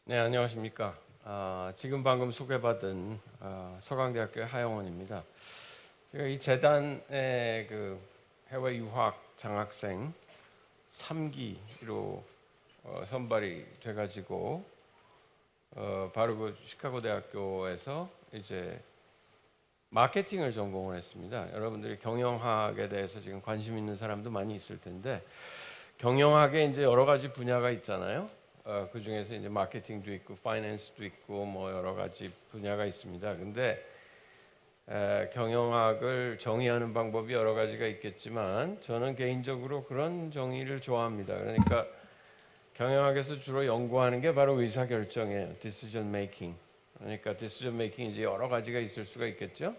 네, 안녕하십니까. 지금 방금 소개받은 서강대학교의 하영원입니다. 제가 이 재단의 그 해외 유학 장학생 3기로 선발이 돼가지고 바로 그 시카고 대학교에서 이제 마케팅을 전공을 했습니다. 여러분들이 경영학에 대해서 지금 관심 있는 사람도 많이 있을 텐데, 경영학에 이제 여러 가지 분야가 있잖아요. 그 중에서 이제 마케팅도 있고, 파이낸스도 있고, 뭐 여러 가지 분야가 있습니다. 근데 경영학을 정의하는 방법이 여러 가지가 있겠지만, 저는 개인적으로 그런 정의를 좋아합니다. 그러니까 경영학에서 주로 연구하는 게 바로 의사결정이에요. decision making. 그러니까 decision making 이제 여러 가지가 있을 수가 있겠죠.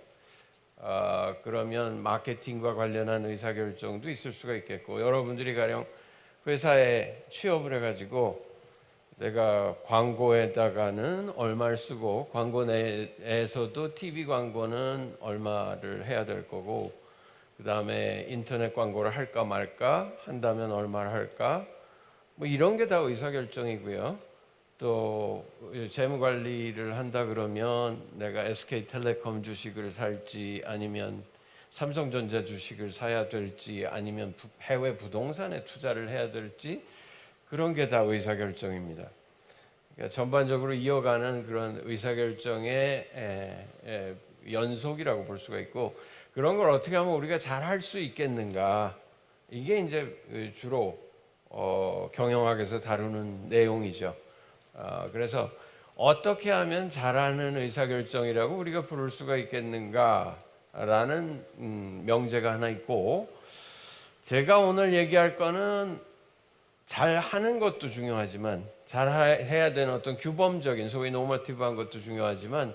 그러면 마케팅과 관련한 의사결정도 있을 수가 있겠고, 여러분들이 가령 회사에 취업을 해가지고 내가 광고에다가는 얼마를 쓰고, 광고 내에서도 TV 광고는 얼마를 해야 될 거고, 그 다음에 인터넷 광고를 할까 말까, 한다면 얼마를 할까, 뭐 이런 게 다 의사결정이고요. 또 재무 관리를 한다 그러면 내가 SK텔레콤 주식을 살지, 아니면 삼성전자 주식을 사야 될지, 아니면 해외 부동산에 투자를 해야 될지, 그런 게 다 의사결정입니다. 그러니까 전반적으로 이어가는 그런 의사결정의 연속이라고 볼 수가 있고, 그런 걸 어떻게 하면 우리가 잘 할 수 있겠는가, 이게 이제 주로 경영학에서 다루는 내용이죠. 그래서 어떻게 하면 잘하는 의사결정이라고 우리가 부를 수가 있겠는가라는 명제가 하나 있고, 제가 오늘 얘기할 거는 잘하는 것도 중요하지만, 잘해야 되는 어떤 규범적인 소위 노머티브한 것도 중요하지만,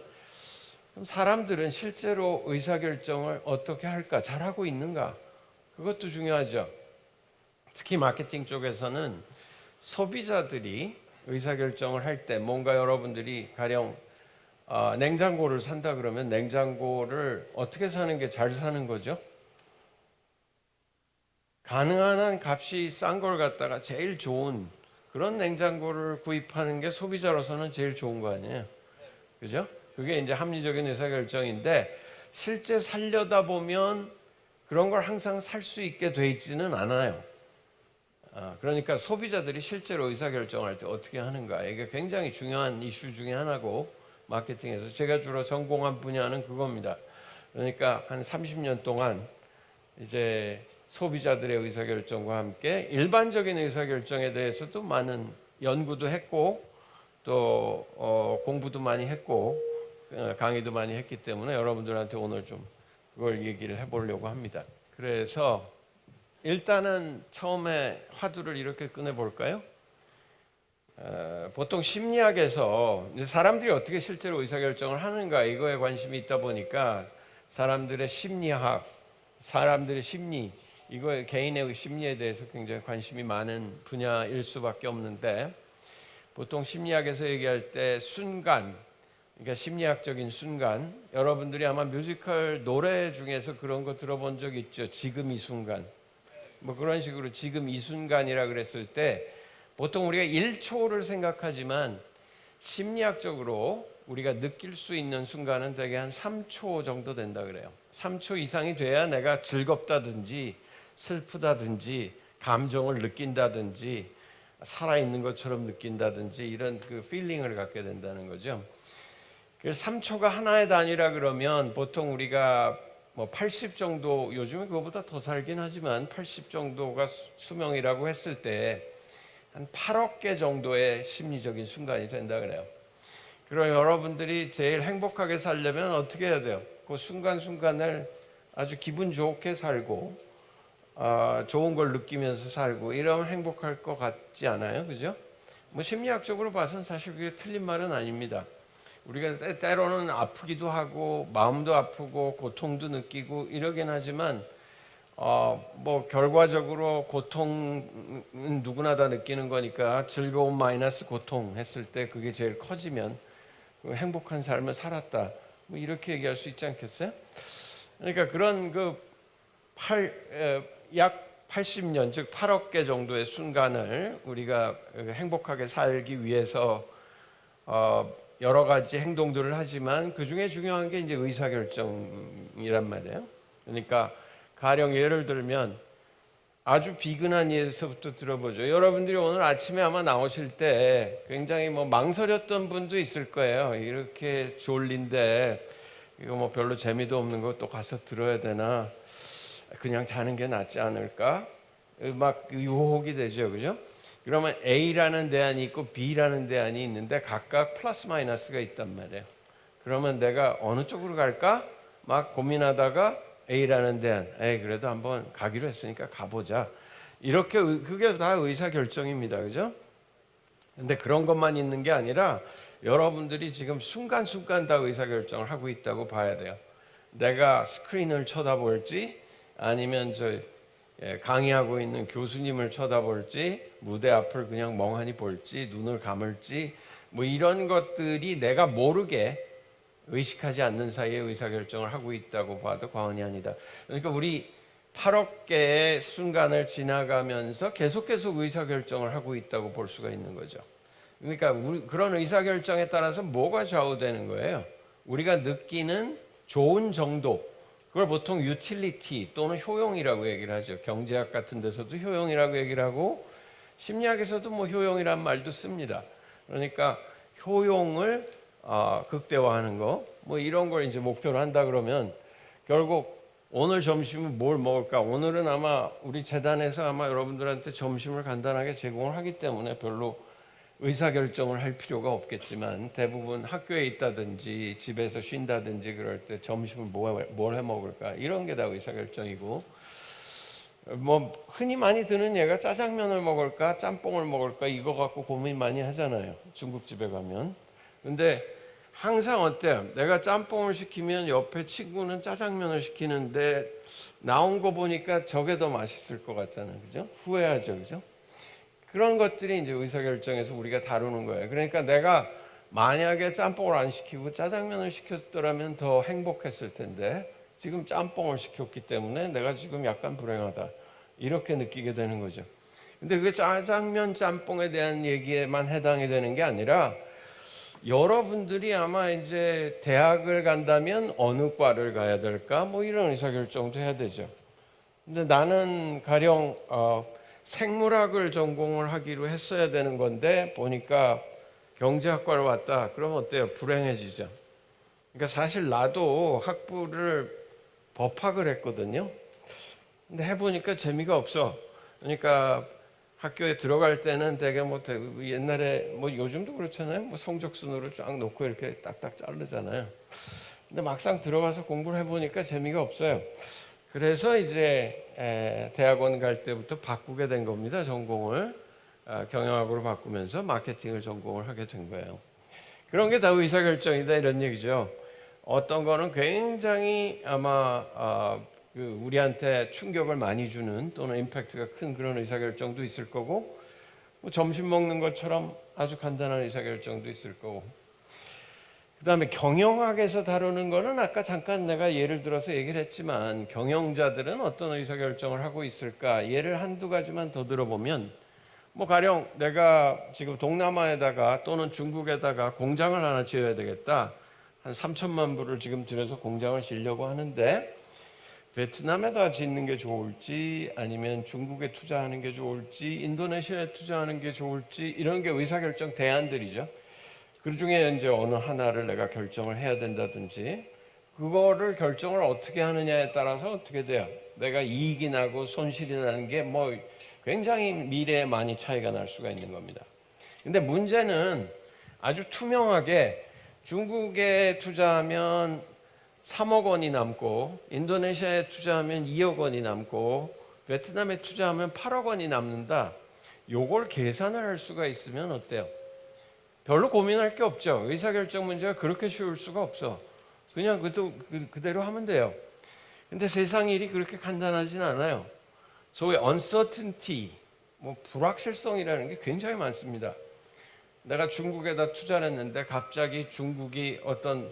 사람들은 실제로 의사결정을 어떻게 할까, 잘하고 있는가, 그것도 중요하죠. 특히 마케팅 쪽에서는 소비자들이 의사결정을 할 때, 뭔가 여러분들이 가령 냉장고를 산다 그러면 냉장고를 어떻게 사는 게 잘 사는 거죠? 가능한 한 값이 싼 걸 갖다가 제일 좋은 그런 냉장고를 구입하는 게 소비자로서는 제일 좋은 거 아니에요? 그죠? 그게 이제 합리적인 의사결정인데, 실제 살려다 보면 그런 걸 항상 살 수 있게 돼 있지는 않아요. 그러니까 소비자들이 실제로 의사결정을 할 때 어떻게 하는가, 이게 굉장히 중요한 이슈 중에 하나고, 마케팅에서 제가 주로 전공한 분야는 그겁니다. 그러니까 한 30년 동안 이제 소비자들의 의사결정과 함께 일반적인 의사결정에 대해서도 많은 연구도 했고, 또 공부도 많이 했고, 강의도 많이 했기 때문에 여러분들한테 오늘 좀 그걸 얘기를 해보려고 합니다. 그래서 일단은 처음에 화두를 이렇게 꺼내볼까요? 보통 심리학에서 사람들이 어떻게 실제로 의사결정을 하는가, 이거에 관심이 있다 보니까 사람들의 심리학, 사람들의 심리, 이거에 개인의 심리에 대해서 굉장히 관심이 많은 분야일 수밖에 없는데, 보통 심리학에서 얘기할 때 순간, 그러니까 심리학적인 순간, 여러분들이 아마 뮤지컬 노래 중에서 그런 거 들어본 적 있죠. 지금 이 순간. 뭐 그런 식으로 지금 이 순간이라 그랬을 때 보통 우리가 1초를 생각하지만 심리학적으로 우리가 느낄 수 있는 순간은 대개 한 3초 정도 된다 그래요. 3초 이상이 돼야 내가 즐겁다든지 슬프다든지 감정을 느낀다든지 살아있는 것처럼 느낀다든지 이런 그 필링을 갖게 된다는 거죠. 그래서 3초가 하나의 단위라 그러면 보통 우리가 뭐 80 정도, 요즘에 그거보다 더 살긴 하지만 80 정도가 수명이라고 했을 때 한 8억 개 정도의 심리적인 순간이 된다 그래요. 그럼 여러분들이 제일 행복하게 살려면 어떻게 해야 돼요? 그 순간순간을 아주 기분 좋게 살고 좋은 걸 느끼면서 살고 이러면 행복할 것 같지 않아요? 그죠? 뭐 심리학적으로 봐서는 사실 그게 틀린 말은 아닙니다. 우리가 때로는 아프기도 하고 마음도 아프고 고통도 느끼고 이러긴 하지만 뭐 결과적으로 고통은 누구나 다 느끼는 거니까 즐거움 마이너스 고통 했을 때 그게 제일 커지면 행복한 삶을 살았다, 뭐 이렇게 얘기할 수 있지 않겠어요? 그러니까 그런 약 80년, 즉 8억 개 정도의 순간을 우리가 행복하게 살기 위해서 여러 가지 행동들을 하지만 그 중에 중요한 게 이제 의사결정이란 말이에요. 그러니까 가령 예를 들면 아주 비근한 예에서부터 들어보죠. 여러분들이 오늘 아침에 아마 나오실 때 굉장히 망설였던 분도 있을 거예요. 이렇게 졸린데 이거 별로 재미도 없는 거 또 가서 들어야 되나? 그냥 자는 게 낫지 않을까? 막 유혹이 되죠, 그죠? 그러면 A라는 대안이 있고 B라는 대안이 있는데 각각 플러스 마이너스가 있단 말이에요. 그러면 내가 어느 쪽으로 갈까? 막 고민하다가 A라는 대안, 그래도 한번 가기로 했으니까 가보자. 이렇게 그게 다 의사 결정입니다, 그죠? 근데 그런 것만 있는 게 아니라 여러분들이 지금 순간순간 다 의사 결정을 하고 있다고 봐야 돼요. 내가 스크린을 쳐다볼지 아니면 강의하고 있는 교수님을 쳐다볼지 무대 앞을 그냥 멍하니 볼지 눈을 감을지 이런 것들이 내가 모르게 의식하지 않는 사이에 의사결정을 하고 있다고 봐도 과언이 아니다. 그러니까 우리 8억 개의 순간을 지나가면서 계속 의사결정을 하고 있다고 볼 수가 있는 거죠. 그러니까 그런 의사결정에 따라서 뭐가 좌우되는 거예요? 우리가 느끼는 좋은 정도, 그걸 보통 유틸리티 또는 효용이라고 얘기를 하죠. 경제학 같은 데서도 효용이라고 얘기를 하고 심리학에서도 효용이란 말도 씁니다. 그러니까 효용을 극대화하는 거, 이런 걸 이제 목표로 한다 그러면 결국 오늘 점심은 뭘 먹을까? 오늘은 아마 우리 재단에서 아마 여러분들한테 점심을 간단하게 제공을 하기 때문에 별로 의사결정을 할 필요가 없겠지만 대부분 학교에 있다든지 집에서 쉰다든지 그럴 때 점심을 뭘 해 먹을까? 이런 게 다 의사결정이고 흔히 많이 드는 예가 짜장면을 먹을까? 짬뽕을 먹을까? 이거 갖고 고민 많이 하잖아요. 중국집에 가면. 근데 항상 어때요? 내가 짬뽕을 시키면 옆에 친구는 짜장면을 시키는데 나온 거 보니까 저게 더 맛있을 것 같잖아요. 그죠? 후회하죠. 그죠? 그런 것들이 이제 의사결정에서 우리가 다루는 거예요. 그러니까 내가 만약에 짬뽕을 안 시키고 짜장면을 시켰더라면 더 행복했을 텐데 지금 짬뽕을 시켰기 때문에 내가 지금 약간 불행하다. 이렇게 느끼게 되는 거죠. 근데 그게 짜장면, 짬뽕에 대한 얘기에만 해당이 되는 게 아니라 여러분들이 아마 이제 대학을 간다면 어느 과를 가야 될까? 이런 의사결정도 해야 되죠. 근데 나는 가령 생물학을 전공을 하기로 했어야 되는 건데 보니까 경제학과를 왔다. 그러면 어때요? 불행해지죠. 그러니까 사실 나도 학부를 법학을 했거든요. 근데 해보니까 재미가 없어. 그러니까 학교에 들어갈 때는 되게 옛날에 요즘도 그렇잖아요. 성적 순으로 쫙 놓고 이렇게 딱딱 자르잖아요. 근데 막상 들어가서 공부를 해보니까 재미가 없어요. 그래서 이제 대학원 갈 때부터 바꾸게 된 겁니다. 전공을 경영학으로 바꾸면서 마케팅을 전공을 하게 된 거예요. 그런 게 다 의사결정이다 이런 얘기죠. 어떤 거는 굉장히 아마 우리한테 충격을 많이 주는 또는 임팩트가 큰 그런 의사결정도 있을 거고 점심 먹는 것처럼 아주 간단한 의사결정도 있을 거고 그 다음에 경영학에서 다루는 거는 아까 잠깐 내가 예를 들어서 얘기를 했지만 경영자들은 어떤 의사결정을 하고 있을까 예를 한두 가지만 더 들어보면 가령 내가 지금 동남아에다가 또는 중국에다가 공장을 하나 지어야 되겠다 한 3천만 불을 지금 들여서 공장을 지으려고 하는데 베트남에다 짓는 게 좋을지 아니면 중국에 투자하는 게 좋을지 인도네시아에 투자하는 게 좋을지 이런 게 의사결정 대안들이죠. 그 중에 이제 어느 하나를 내가 결정을 해야 된다든지 그거를 결정을 어떻게 하느냐에 따라서 어떻게 돼요? 내가 이익이 나고 손실이 나는 게 굉장히 미래에 많이 차이가 날 수가 있는 겁니다. 근데 문제는 아주 투명하게 중국에 투자하면 3억 원이 남고 인도네시아에 투자하면 2억 원이 남고 베트남에 투자하면 8억 원이 남는다. 요걸 계산을 할 수가 있으면 어때요? 별로 고민할 게 없죠. 의사결정 문제가 그렇게 쉬울 수가 없어. 그냥 그대로 하면 돼요. 근데 세상 일이 그렇게 간단하진 않아요. 소위 uncertainty, 불확실성이라는 게 굉장히 많습니다. 내가 중국에다 투자를 했는데 갑자기 중국이 어떤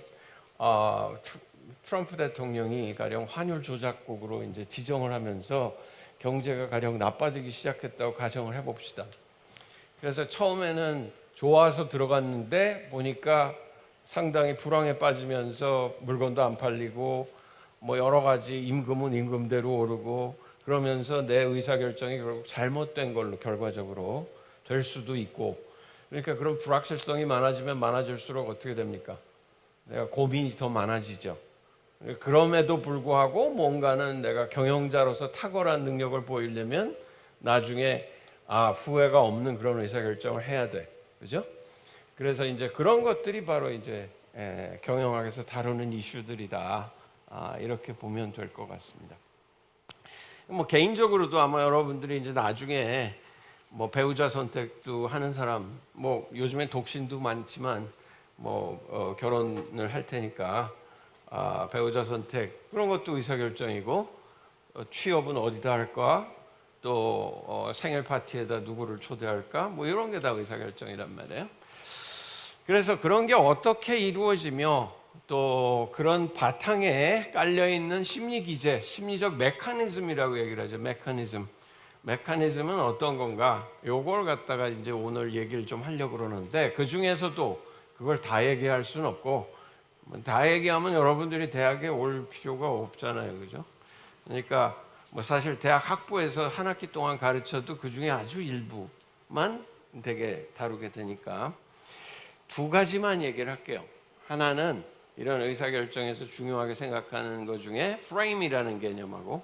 트럼프 대통령이 가령 환율 조작국으로 이제 지정을 하면서 경제가 가령 나빠지기 시작했다고 가정을 해봅시다. 그래서 처음에는 좋아서 들어갔는데 보니까 상당히 불황에 빠지면서 물건도 안 팔리고 뭐 여러 가지 임금은 임금대로 오르고 그러면서 내 의사결정이 결국 잘못된 걸로 결과적으로 될 수도 있고, 그러니까 그런 불확실성이 많아지면 많아질수록 어떻게 됩니까? 내가 고민이 더 많아지죠. 그럼에도 불구하고 뭔가는 내가 경영자로서 탁월한 능력을 보이려면 나중에 후회가 없는 그런 의사결정을 해야 돼. 그죠? 그래서 이제 그런 것들이 바로 이제 경영학에서 다루는 이슈들이다. 이렇게 보면 될 것 같습니다. 뭐 개인적으로도 아마 여러분들이 이제 나중에 뭐 배우자 선택도 하는 사람, 뭐 요즘엔 독신도 많지만 결혼을 할 테니까 배우자 선택 그런 것도 의사결정이고, 취업은 어디다 할까, 또 생일 파티에다 누구를 초대할까, 뭐 이런 게 다 의사결정이란 말이에요. 그래서 그런 게 어떻게 이루어지며 또 그런 바탕에 깔려있는 심리기제, 심리적 메커니즘이라고 얘기를 하죠. 메커니즘은 어떤 건가? 요걸 갖다가 이제 오늘 얘기를 좀 하려고 그러는데, 그 중에서도 그걸 다 얘기할 수는 없고, 다 얘기하면 여러분들이 대학에 올 필요가 없잖아요. 그죠? 그러니까 뭐 사실 대학 학부에서 한 학기 동안 가르쳐도 그 중에 아주 일부만 되게 다루게 되니까 두 가지만 얘기를 할게요. 하나는 이런 의사결정에서 중요하게 생각하는 것 중에 프레임이라는 개념하고,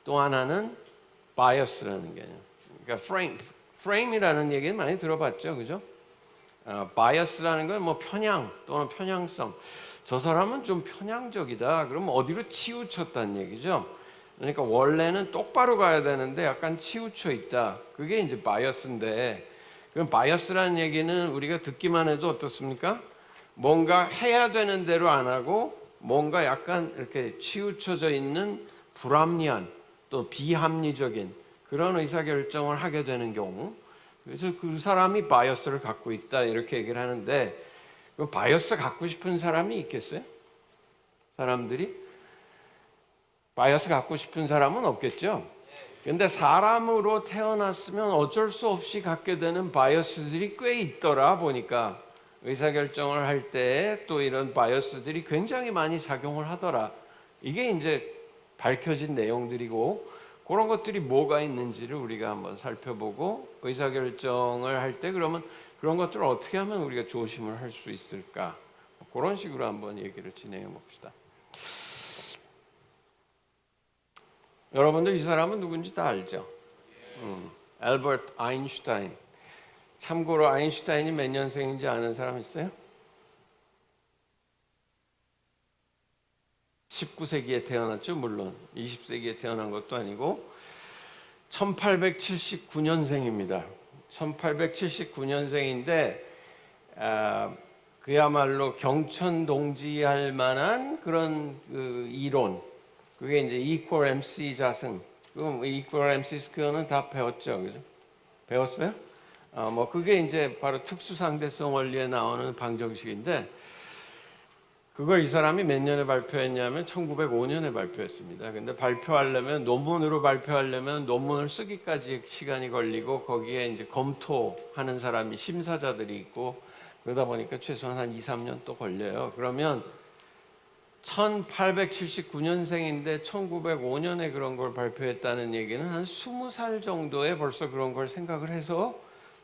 또 하나는 바이어스라는 개념. 그러니까 프레임이라는 얘기는 많이 들어봤죠, 그죠? 바이어스라는 건 뭐 편향 또는 편향성. 저 사람은 좀 편향적이다. 그러면 어디로 치우쳤다는 얘기죠. 그러니까 원래는 똑바로 가야 되는데 약간 치우쳐 있다. 그게 이제 바이어스인데, 그럼 바이어스라는 얘기는 우리가 듣기만 해도 어떻습니까? 뭔가 해야 되는 대로 안 하고 뭔가 약간 이렇게 치우쳐져 있는 불합리한 또 비합리적인 그런 의사결정을 하게 되는 경우, 그래서 그 사람이 바이어스를 갖고 있다 이렇게 얘기를 하는데, 그 바이어스 갖고 싶은 사람이 있겠어요? 사람들이? 바이어스 갖고 싶은 사람은 없겠죠? 근데 사람으로 태어났으면 어쩔 수 없이 갖게 되는 바이어스들이 꽤 있더라 보니까, 의사결정을 할 때 또 이런 바이어스들이 굉장히 많이 작용을 하더라. 이게 이제 밝혀진 내용들이고, 그런 것들이 뭐가 있는지를 우리가 한번 살펴보고, 의사결정을 할 때 그러면 그런 것들을 어떻게 하면 우리가 조심을 할 수 있을까, 그런 식으로 한번 얘기를 진행해 봅시다. 여러분들 이 사람은 누군지 다 알죠? 알버트 아인슈타인. 참고로 아인슈타인이 몇 년생인지 아는 사람 있어요? 19세기에 태어났죠. 물론 20세기에 태어난 것도 아니고 1879년생입니다. 1879년생인데 그야말로 경천동지할 만한 그런 그 이론, 그게 이제 equal MC 자승. 그럼 equal MC 스퀘어는 다 배웠죠, 그죠? 배웠어요? 뭐 그게 이제 바로 특수상대성 원리에 나오는 방정식인데, 그걸 이 사람이 몇 년에 발표했냐면 1905년에 발표했습니다. 근데 발표하려면, 논문으로 발표하려면 논문을 쓰기까지 시간이 걸리고, 거기에 이제 검토하는 사람이 심사자들이 있고, 그러다 보니까 최소한 한 2, 3년 또 걸려요. 그러면 1879년생인데 1905년에 그런 걸 발표했다는 얘기는 한 20살 정도에 벌써 그런 걸 생각을 해서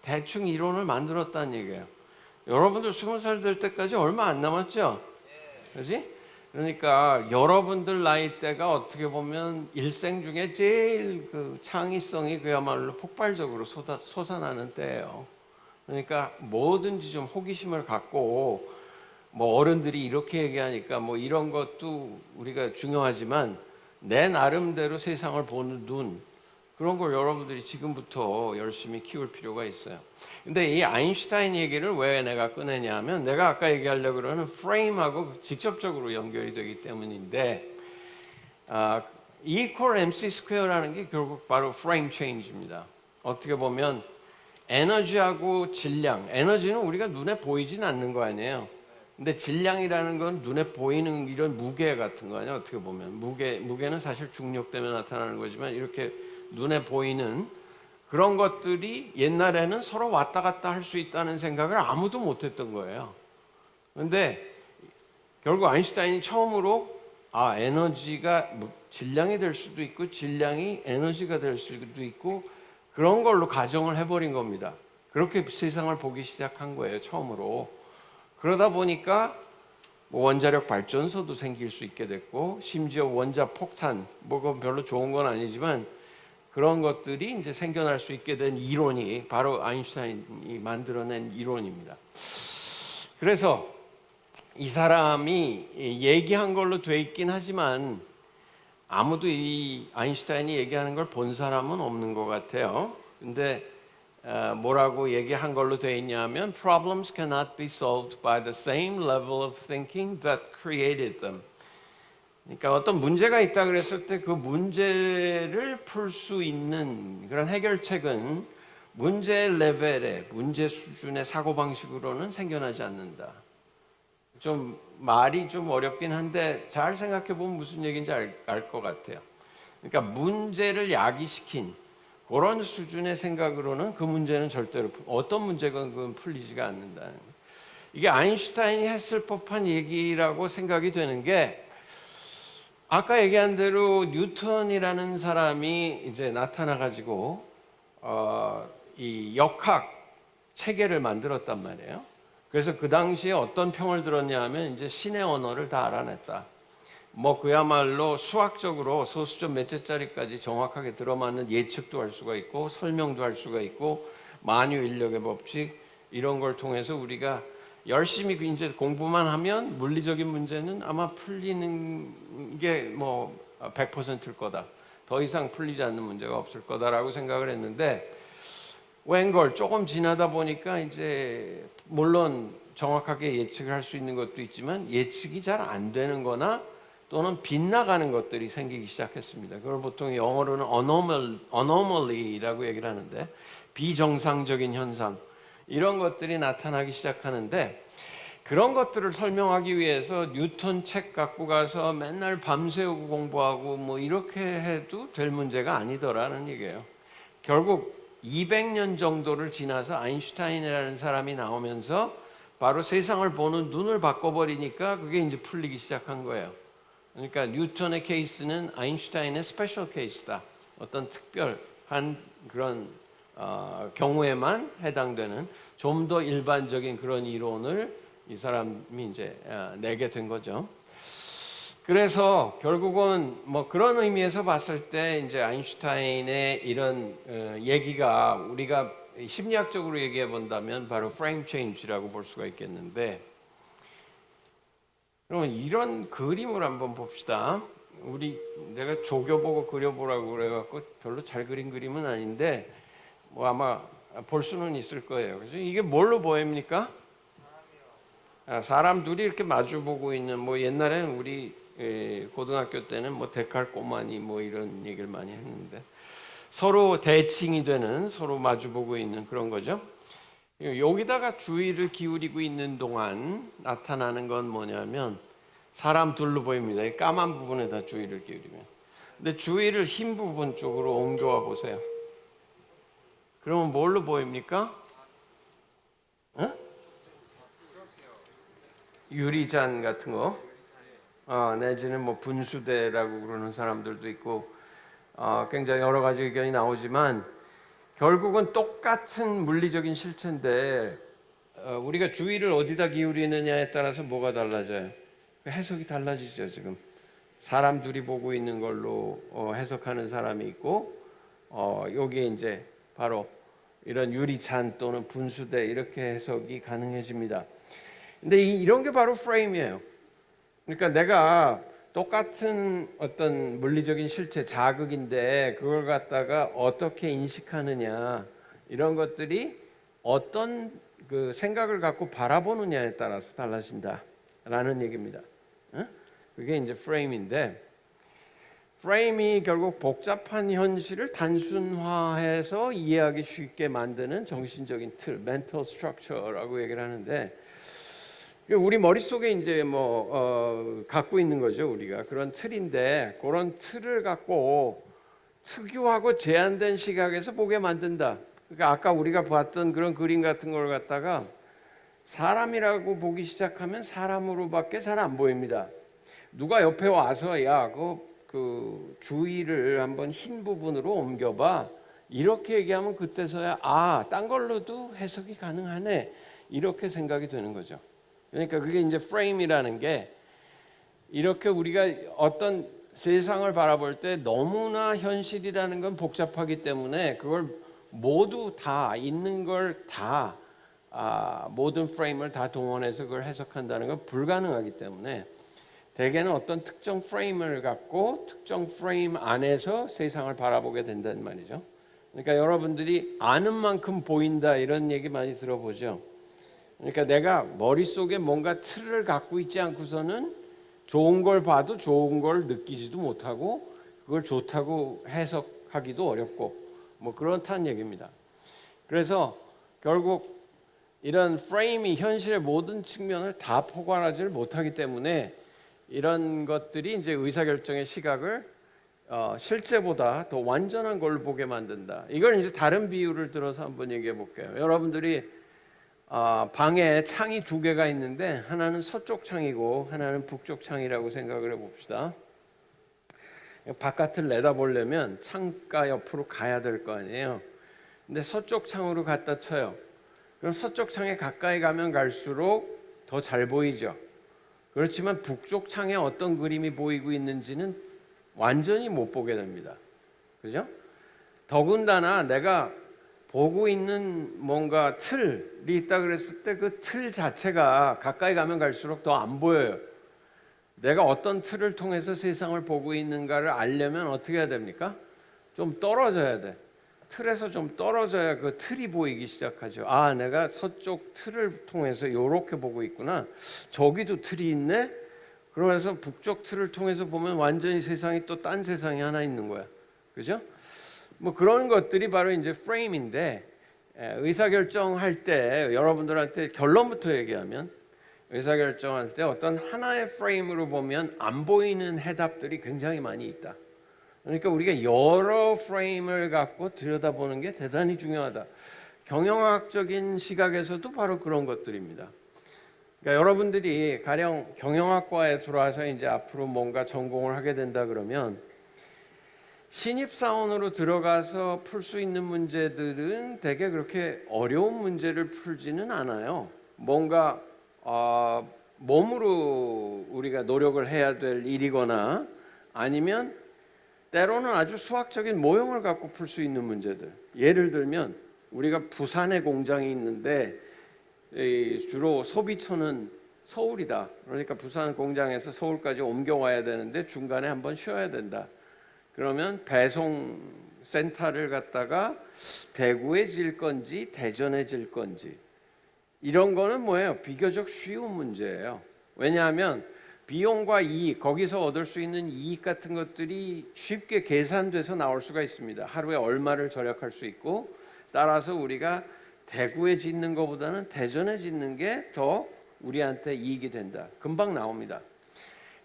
대충 이론을 만들었다는 얘기예요. 여러분들 20살 될 때까지 얼마 안 남았죠? 그렇지? 그러니까 여러분들 나이대가 어떻게 보면 일생 중에 제일 그 창의성이 그야말로 폭발적으로 솟아나는 때예요. 그러니까 뭐든지 좀 호기심을 갖고, 뭐 어른들이 이렇게 얘기하니까 뭐 이런 것도 우리가 중요하지만 내 나름대로 세상을 보는 눈, 그런 걸 여러분들이 지금부터 열심히 키울 필요가 있어요. 근데 이 아인슈타인 얘기를 왜 내가 꺼내냐면, 내가 아까 얘기하려고 그러는 프레임하고 직접적으로 연결이 되기 때문인데, equal MC 스퀘어라는 게 결국 바로 프레임 체인지입니다. 어떻게 보면 에너지하고 질량, 에너지는 우리가 눈에 보이진 않는 거 아니에요. 근데 질량이라는 건 눈에 보이는 이런 무게 같은 거 아니야? 어떻게 보면 무게는 사실 중력 때문에 나타나는 거지만 이렇게 눈에 보이는 그런 것들이 옛날에는 서로 왔다 갔다 할 수 있다는 생각을 아무도 못했던 거예요. 그런데 결국 아인슈타인이 처음으로 에너지가 질량이 될 수도 있고 질량이 에너지가 될 수도 있고 그런 걸로 가정을 해버린 겁니다. 그렇게 세상을 보기 시작한 거예요, 처음으로. 그러다 보니까 뭐 원자력 발전소도 생길 수 있게 됐고 심지어 원자 폭탄, 뭐 그건 별로 좋은 건 아니지만 그런 것들이 이제 생겨날 수 있게 된 이론이 바로 아인슈타인이 만들어낸 이론입니다. 그래서 이 사람이 얘기한 걸로 돼 있긴 하지만 아무도 이 아인슈타인이 얘기하는 걸 본 사람은 없는 것 같아요. 근데 뭐라고 얘기한 걸로 돼 있냐면 Problems cannot be solved by the same level of thinking that created them. 그러니까 어떤 문제가 있다 그랬을 때 그 문제를 풀 수 있는 그런 해결책은 문제 레벨의 문제 수준의 사고방식으로는 생겨나지 않는다. 좀 말이 좀 어렵긴 한데 잘 생각해 보면 무슨 얘기인지 알 것 같아요. 그러니까 문제를 야기시킨 그런 수준의 생각으로는 그 문제는 절대로 어떤 문제건 그건 풀리지가 않는다는 거예요. 이게 아인슈타인이 했을 법한 얘기라고 생각이 되는 게 아까 얘기한 대로 뉴턴이라는 사람이 이제 나타나 가지고 이 역학 체계를 만들었단 말이에요. 그래서 그 당시에 어떤 평을 들었냐 하면 이제 신의 언어를 다 알아냈다. 뭐 그야말로 수학적으로 소수점 몇째짜리까지 정확하게 들어맞는 예측도 할 수가 있고 설명도 할 수가 있고 만유 인력의 법칙 이런 걸 통해서 우리가 열심히 이제 공부만 하면 물리적인 문제는 아마 풀리는 게 뭐 100%일 거다. 더 이상 풀리지 않는 문제가 없을 거다라고 생각을 했는데 웬걸 조금 지나다 보니까 이제 물론 정확하게 예측을 할 수 있는 것도 있지만 예측이 잘 안 되는 거나 또는 빗나가는 것들이 생기기 시작했습니다. 그걸 보통 영어로는 anomaly라고 얘기를 하는데 비정상적인 현상 이런 것들이 나타나기 시작하는데 그런 것들을 설명하기 위해서 뉴턴 책 갖고 가서 맨날 밤새우고 공부하고 뭐 이렇게 해도 될 문제가 아니더라는 얘기예요. 결국 200년 정도를 지나서 아인슈타인이라는 사람이 나오면서 바로 세상을 보는 눈을 바꿔버리니까 그게 이제 풀리기 시작한 거예요. 그러니까 뉴턴의 케이스는 아인슈타인의 스페셜 케이스다. 어떤 특별한 그런 경우에만 해당되는 좀 더 일반적인 그런 이론을 이 사람이 이제 내게 된 거죠. 그래서 결국은 뭐 그런 의미에서 봤을 때 이제 아인슈타인의 이런 얘기가 우리가 심리학적으로 얘기해 본다면 바로 프레임 체인지라고 볼 수가 있겠는데 그러면 이런 그림을 한번 봅시다. 내가 조교보고 그려보라고 그래갖고 별로 잘 그린 그림은 아닌데 뭐 아마 볼 수는 있을 거예요. 그래서 이게 뭘로 보입니까? 사람 둘이 이렇게 마주보고 있는 뭐 옛날에는 우리 고등학교 때는 뭐 데칼코마니 뭐 이런 얘기를 많이 했는데 서로 대칭이 되는 서로 마주보고 있는 그런 거죠. 여기다가 주의를 기울이고 있는 동안 나타나는 건 뭐냐면 사람 둘로 보입니다. 이 까만 부분에다 주의를 기울이면. 근데 주의를 흰 부분 쪽으로 옮겨와 보세요. 그러면 뭘로 보입니까? 유리잔 같은 거, 내지는 뭐 분수대라고 그러는 사람들도 있고, 굉장히 여러 가지 의견이 나오지만 결국은 똑같은 물리적인 실체인데 우리가 주의를 어디다 기울이느냐에 따라서 뭐가 달라져요? 해석이 달라지죠. 지금 사람 둘이 보고 있는 걸로 해석하는 사람이 있고, 여기에 이제 바로 이런 유리잔 또는 분수대 이렇게 해석이 가능해집니다. 근데 이런 게 바로 프레임이에요. 그러니까 내가 똑같은 어떤 물리적인 실체, 자극인데 그걸 갖다가 어떻게 인식하느냐 이런 것들이 어떤 그 생각을 갖고 바라보느냐에 따라서 달라진다라는 얘기입니다. 그게 이제 프레임인데 프레임이 결국 복잡한 현실을 단순화해서 이해하기 쉽게 만드는 정신적인 틀, mental structure라고 얘기를 하는데 우리 머릿속에 이제 갖고 있는 거죠. 우리가 그런 틀인데, 그런 틀을 갖고 특유하고 제한된 시각에서 보게 만든다. 그러니까 아까 우리가 봤던 그런 그림 같은 걸 갖다가 사람이라고 보기 시작하면 사람으로밖에 잘 안 보입니다. 누가 옆에 와서 야, 그 주위를 한번 흰 부분으로 옮겨봐, 이렇게 얘기하면 그때서야 딴 걸로도 해석이 가능하네, 이렇게 생각이 드는 거죠. 그러니까 그게 이제 프레임이라는 게, 이렇게 우리가 어떤 세상을 바라볼 때 너무나 현실이라는 건 복잡하기 때문에 그걸 모두 다 있는 걸 다 모든 프레임을 다 동원해서 그걸 해석한다는 건 불가능하기 때문에 대개는 어떤 특정 프레임을 갖고 특정 프레임 안에서 세상을 바라보게 된다는 말이죠. 그러니까 여러분들이 아는 만큼 보인다, 이런 얘기 많이 들어보죠. 그러니까 내가 머릿속에 뭔가 틀을 갖고 있지 않고서는 좋은 걸 봐도 좋은 걸 느끼지도 못하고 그걸 좋다고 해석하기도 어렵고 그렇다는 얘기입니다. 그래서 결국 이런 프레임이 현실의 모든 측면을 다 포괄하지를 못하기 때문에 이런 것들이 이제 의사결정의 시각을 실제보다 더 완전한 걸 보게 만든다. 이걸 이제 다른 비유를 들어서 한번 얘기해 볼게요. 여러분들이 방에 창이 두 개가 있는데 하나는 서쪽 창이고 하나는 북쪽 창이라고 생각을 해봅시다. 바깥을 내다보려면 창가 옆으로 가야 될 거 아니에요. 근데 서쪽 창으로 갖다 쳐요. 그럼 서쪽 창에 가까이 가면 갈수록 더 잘 보이죠. 그렇지만 북쪽 창에 어떤 그림이 보이고 있는지는 완전히 못 보게 됩니다. 그죠? 더군다나 내가 보고 있는 뭔가 틀이 있다 그랬을 때 그 틀 자체가 가까이 가면 갈수록 더 안 보여요. 내가 어떤 틀을 통해서 세상을 보고 있는가를 알려면 어떻게 해야 됩니까? 좀 떨어져야 돼. 틀에서 좀 떨어져야 그 틀이 보이기 시작하죠. 내가 서쪽 틀을 통해서 이렇게 보고 있구나. 저기도 틀이 있네. 그러면서 북쪽 틀을 통해서 보면 완전히 세상이 또 딴 세상이 하나 있는 거야. 그죠? 그런 것들이 바로 이제 프레임인데, 의사결정할 때 여러분들한테 결론부터 얘기하면, 의사결정할 때 어떤 하나의 프레임으로 보면 안 보이는 해답들이 굉장히 많이 있다. 그러니까 우리가 여러 프레임을 갖고 들여다보는 게 대단히 중요하다. 경영학적인 시각에서도 바로 그런 것들입니다. 그러니까 여러분들이 가령 경영학과에 들어와서 이제 앞으로 뭔가 전공을 하게 된다 그러면 신입사원으로 들어가서 풀 수 있는 문제들은 되게 그렇게 어려운 문제를 풀지는 않아요. 뭔가 몸으로 우리가 노력을 해야 될 일이거나 아니면 때로는 아주 수학적인 모형을 갖고 풀 수 있는 문제들. 예를 들면 우리가 부산에 공장이 있는데 주로 소비처는 서울이다. 그러니까 부산 공장에서 서울까지 옮겨와야 되는데 중간에 한번 쉬어야 된다. 그러면 배송 센터를 갖다가 대구에 질 건지 대전에 질 건지, 이런 거는 뭐예요? 비교적 쉬운 문제예요. 왜냐하면 비용과 이익, 거기서 얻을 수 있는 이익 같은 것들이 쉽게 계산돼서 나올 수가 있습니다. 하루에 얼마를 절약할 수 있고, 따라서 우리가 대구에 짓는 것보다는 대전에 짓는 게 더 우리한테 이익이 된다. 금방 나옵니다.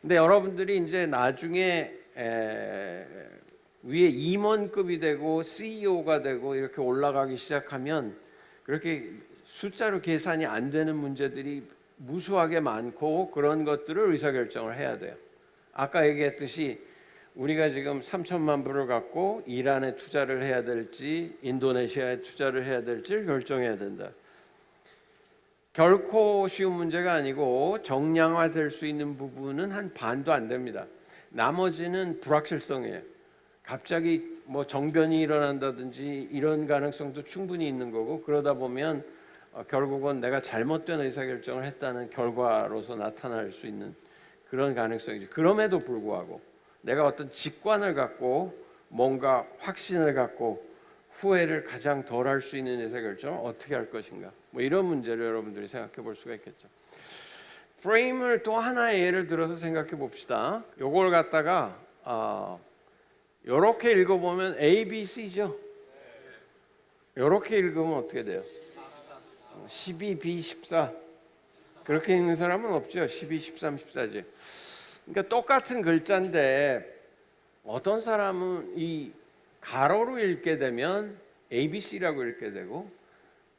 근데 여러분들이 이제 나중에 위에 임원급이 되고 CEO가 되고 이렇게 올라가기 시작하면 그렇게 숫자로 계산이 안 되는 문제들이 무수하게 많고, 그런 것들을 의사결정을 해야 돼요. 아까 얘기했듯이 우리가 지금 3천만 불을 갖고 이란에 투자를 해야 될지 인도네시아에 투자를 해야 될지를 결정해야 된다. 결코 쉬운 문제가 아니고 정량화될 수 있는 부분은 한 반도 안 됩니다. 나머지는 불확실성이에요. 갑자기 정변이 일어난다든지 이런 가능성도 충분히 있는 거고, 그러다 보면 결국은 내가 잘못된 의사결정을 했다는 결과로서 나타날 수 있는 그런 가능성이죠. 그럼에도 불구하고 내가 어떤 직관을 갖고 뭔가 확신을 갖고 후회를 가장 덜 할 수 있는 의사결정을 어떻게 할 것인가, 이런 문제를 여러분들이 생각해 볼 수가 있겠죠. 프레임을 또 하나의 예를 들어서 생각해 봅시다. 요걸 갖다가 이렇게 읽어보면 A, B, C죠. 이렇게 읽으면 어떻게 돼요? 12, B, 14. 그렇게 읽는 사람은 없죠. 12, 13, 14지. 그러니까 똑같은 글자인데 어떤 사람은 이 가로로 읽게 되면 ABC라고 읽게 되고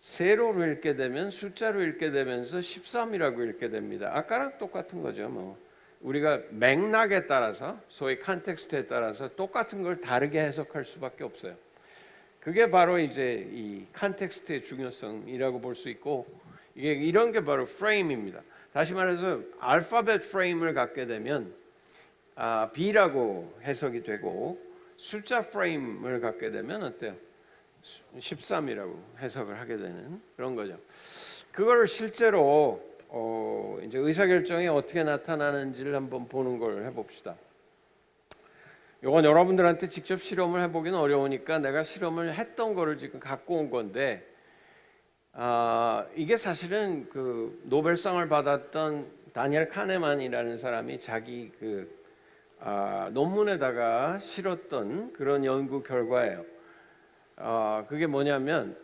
세로로 읽게 되면 숫자로 읽게 되면서 13이라고 읽게 됩니다. 아까랑 똑같은 거죠. 뭐 우리가 맥락에 따라서 소위 컨텍스트에 따라서 똑같은 걸 다르게 해석할 수밖에 없어요. 그게 바로 이제 이 컨텍스트의 중요성이라고 볼 수 있고 이게 이런 게 바로 프레임입니다. 다시 말해서 알파벳 프레임을 갖게 되면 B라고 해석이 되고 숫자 프레임을 갖게 되면 어때요? 13이라고 해석을 하게 되는 그런 거죠. 그걸 실제로 이제 의사결정이 어떻게 나타나는지를 한번 보는 걸 해봅시다. 이건 여러분들한테 직접 실험을 해보기는 어려우니까 내가 실험을 했던 거를 지금 갖고 온 건데 이게 사실은 그 노벨상을 받았던 다니엘 카네만이라는 사람이 자기 그 논문에다가 실었던 그런 연구 결과예요. 그게 뭐냐면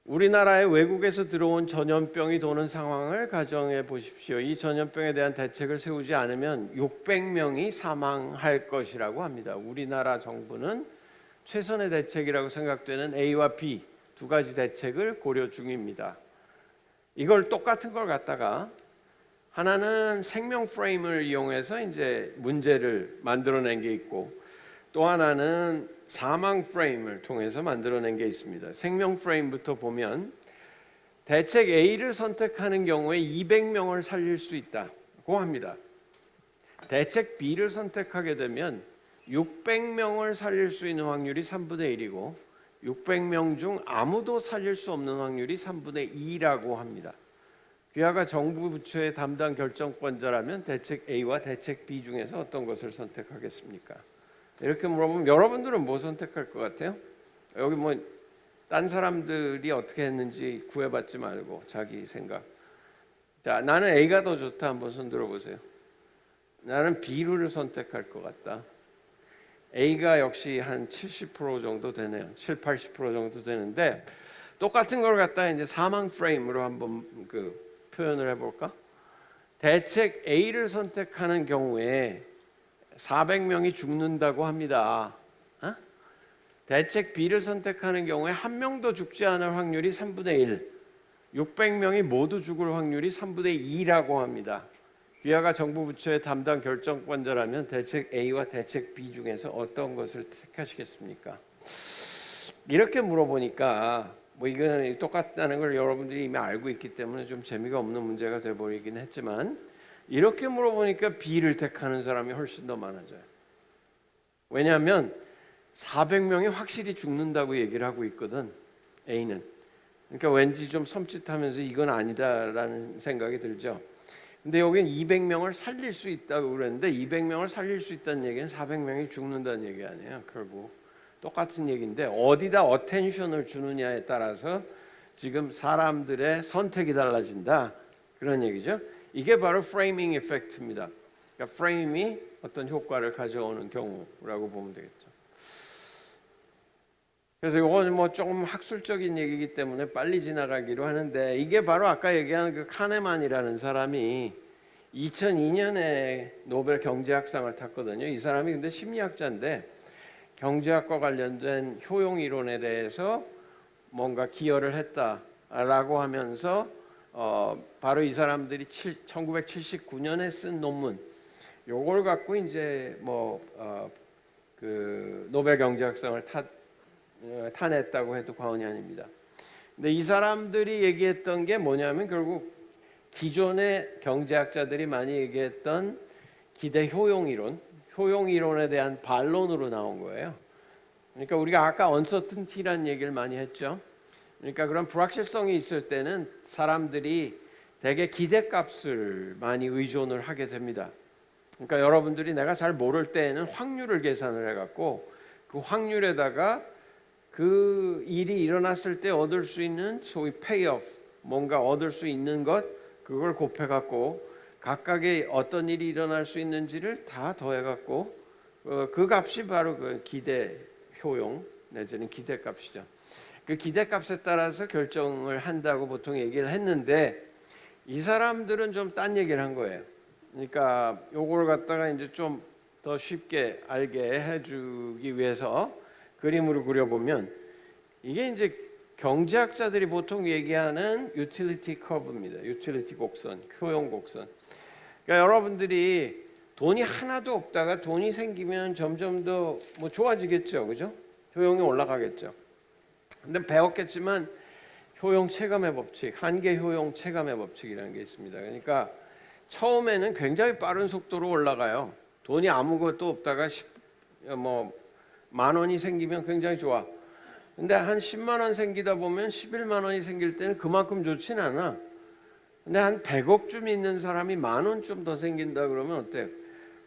우리나라에 외국에서 들어온 전염병이 도는 상황을 가정해 보십시오. 이 전염병에 대한 대책을 세우지 않으면 600명이 사망할 것이라고 합니다. 우리나라 정부는 최선의 대책이라고 생각되는 A와 B 두 가지 대책을 고려 중입니다. 이걸 똑같은 걸 갖다가 하나는 생명 프레임을 이용해서 이제 문제를 만들어낸 게 있고 또 하나는 사망 프레임을 통해서 만들어낸 게 있습니다. 생명 프레임부터 보면 대책 A를 선택하는 경우에 200명을 살릴 수 있다고 합니다. 대책 B를 선택하게 되면 600명을 살릴 수 있는 확률이 3분의 1이고 600명 중 아무도 살릴 수 없는 확률이 3분의 2라고 합니다. 귀하가 정부 부처의 담당 결정권자라면 대책 A와 대책 B 중에서 어떤 것을 선택하겠습니까? 이렇게 물어보면 여러분들은 뭐 선택할 것 같아요? 여기 뭐 딴 사람들이 어떻게 했는지 구해받지 말고 자기 생각. 자, 나는 A가 더 좋다. 한번 손 들어보세요. 나는 B를 선택할 것 같다. A가 역시 한 70% 정도 되네요. 7, 80% 정도 되는데 똑같은 걸 갖다 이제 사망 프레임으로 한번 그 표현을 해볼까? 대책 A를 선택하는 경우에 400명이 죽는다고 합니다. 대책 B를 선택하는 경우에 한 명도 죽지 않을 확률이 3분의 1, 600명이 모두 죽을 확률이 3분의 2라고 합니다. 귀하가 정부 부처의 담당 결정권자라면 대책 A와 대책 B 중에서 어떤 것을 택하시겠습니까? 이렇게 물어보니까 뭐 이건 똑같다는 걸 여러분들이 이미 알고 있기 때문에 좀 재미가 없는 문제가 돼버리긴 했지만 이렇게 물어보니까 B를 택하는 사람이 훨씬 더 많아져요. 왜냐하면 400명이 확실히 죽는다고 얘기를 하고 있거든, A는. 그러니까 왠지 좀 섬찟하면서 이건 아니다라는 생각이 들죠. 근데 여기는 200명을 살릴 수 있다고 그랬는데 200명을 살릴 수 있다는 얘기는 400명이 죽는다는 얘기 아니에요. 결국 똑같은 얘기인데 어디다 어텐션을 주느냐에 따라서 지금 사람들의 선택이 달라진다, 그런 얘기죠. 이게 바로 프레이밍 이펙트입니다. 그러니까 프레임이 어떤 효과를 가져오는 경우라고 보면 되겠죠. 그래서 이건 뭐 조금 학술적인 얘기이기 때문에 빨리 지나가기로 하는데 이게 바로 아까 얘기한 그 카네만이라는 사람이 2002년에 노벨 경제학상을 탔거든요. 이 사람이 근데 심리학자인데 경제학과 관련된 효용 이론에 대해서 뭔가 기여를 했다라고 하면서 바로 이 사람들이 1979년에 쓴 논문, 요걸 갖고 이제 그 노벨 경제학상을 타냈다고 해도 과언이 아닙니다. 근데 이 사람들이 얘기했던 게 뭐냐면 결국 기존의 경제학자들이 많이 얘기했던 기대 효용 이론, 효용 이론에 대한 반론으로 나온 거예요. 그러니까 우리가 아까 언서튼티라는 얘기를 많이 했죠. 그러니까 그런 불확실성이 있을 때는 사람들이 대개 기대값을 많이 의존을 하게 됩니다. 그러니까 여러분들이 내가 잘 모를 때에는 확률을 계산을 해갖고 그 확률에다가 그 일이 일어났을 때 얻을 수 있는 소위 페이오프, 뭔가 얻을 수 있는 것, 그걸 곱해갖고 각각의 어떤 일이 일어날 수 있는지를 다 더해갖고 그 값이 바로 그 기대 효용 내지는 기대값이죠. 그 기대값에 따라서 결정을 한다고 보통 얘기를 했는데 이 사람들은 좀 딴 얘기를 한 거예요. 그러니까 요걸 갖다가 이제 좀 더 쉽게 알게 해주기 위해서 그림으로 그려보면 이게 이제 경제학자들이 보통 얘기하는 유틸리티 커브입니다. 유틸리티 곡선, 효용 곡선. 그러니까 여러분들이 돈이 하나도 없다가 돈이 생기면 점점 더 뭐 좋아지겠죠, 그죠? 효용이 올라가겠죠. 근데 배웠겠지만 효용 체감의 법칙, 한계 효용 체감의 법칙이라는 게 있습니다. 그러니까 처음에는 굉장히 빠른 속도로 올라가요. 돈이 아무것도 없다가 뭐 10,000원이 생기면 굉장히 좋아. 근데 한 10만 원 생기다 보면 11만 원이 생길 때는 그만큼 좋진 않아. 근데 한 100억쯤 있는 사람이 10,000원 좀 더 생긴다 그러면 어때요?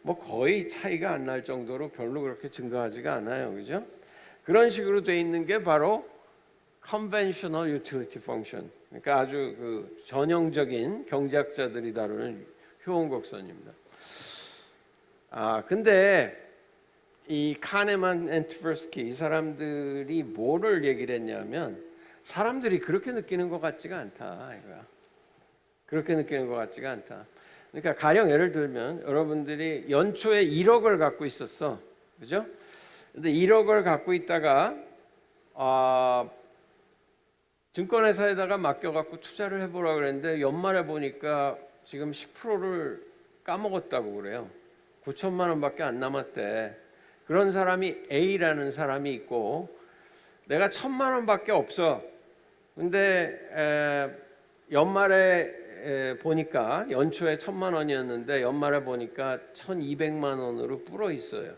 뭐 거의 차이가 안 날 정도로 별로 그렇게 증가하지가 않아요. 그죠? 그런 식으로 돼 있는 게 바로 conventional utility function. 그러니까 아주 그 전형적인 경제학자들이 다루는 효용 곡선입니다. 근데 이 카네만 앤 트버스키 이 사람들이 뭐를 얘기를 했냐면 사람들이 그렇게 느끼는 것 같지가 않다 이거야. 그렇게 느끼는 것 같지가 않다. 그러니까 가령 예를 들면 여러분들이 연초에 1억을 갖고 있었어, 그죠? 근데 1억을 갖고 있다가 증권회사에다가 맡겨갖고 투자를 해보라 그랬는데 연말에 보니까 지금 10%를 까먹었다고 그래요. 9천만 원밖에 안 남았대. 그런 사람이 A라는 사람이 있고 내가 1,000만 원밖에 없어. 근데 연말에 보니까 연초에 1,000만 원이었는데 연말에 보니까 1,200만 원으로 불어 있어요.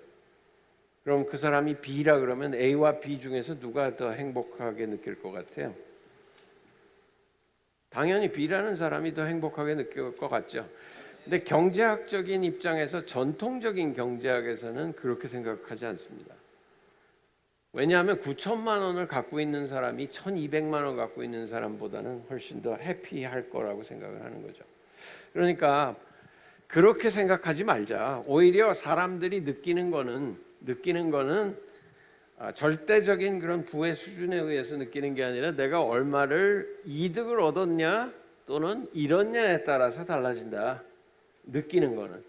그럼 그 사람이 B라 그러면 A와 B 중에서 누가 더 행복하게 느낄 것 같아요? 당연히 B라는 사람이 더 행복하게 느낄 것 같죠. 근데 경제학적인 입장에서 전통적인 경제학에서는 그렇게 생각하지 않습니다. 왜냐하면 9천만 원을 갖고 있는 사람이 1,200만 원 갖고 있는 사람보다는 훨씬 더 해피할 거라고 생각을 하는 거죠. 그러니까 그렇게 생각하지 말자. 오히려 사람들이 느끼는 거는 절대적인 그런 부의 수준에 의해서 느끼는 게 아니라 내가 얼마를 이득을 얻었냐 또는 잃었냐에 따라서 달라진다. 느끼는 거는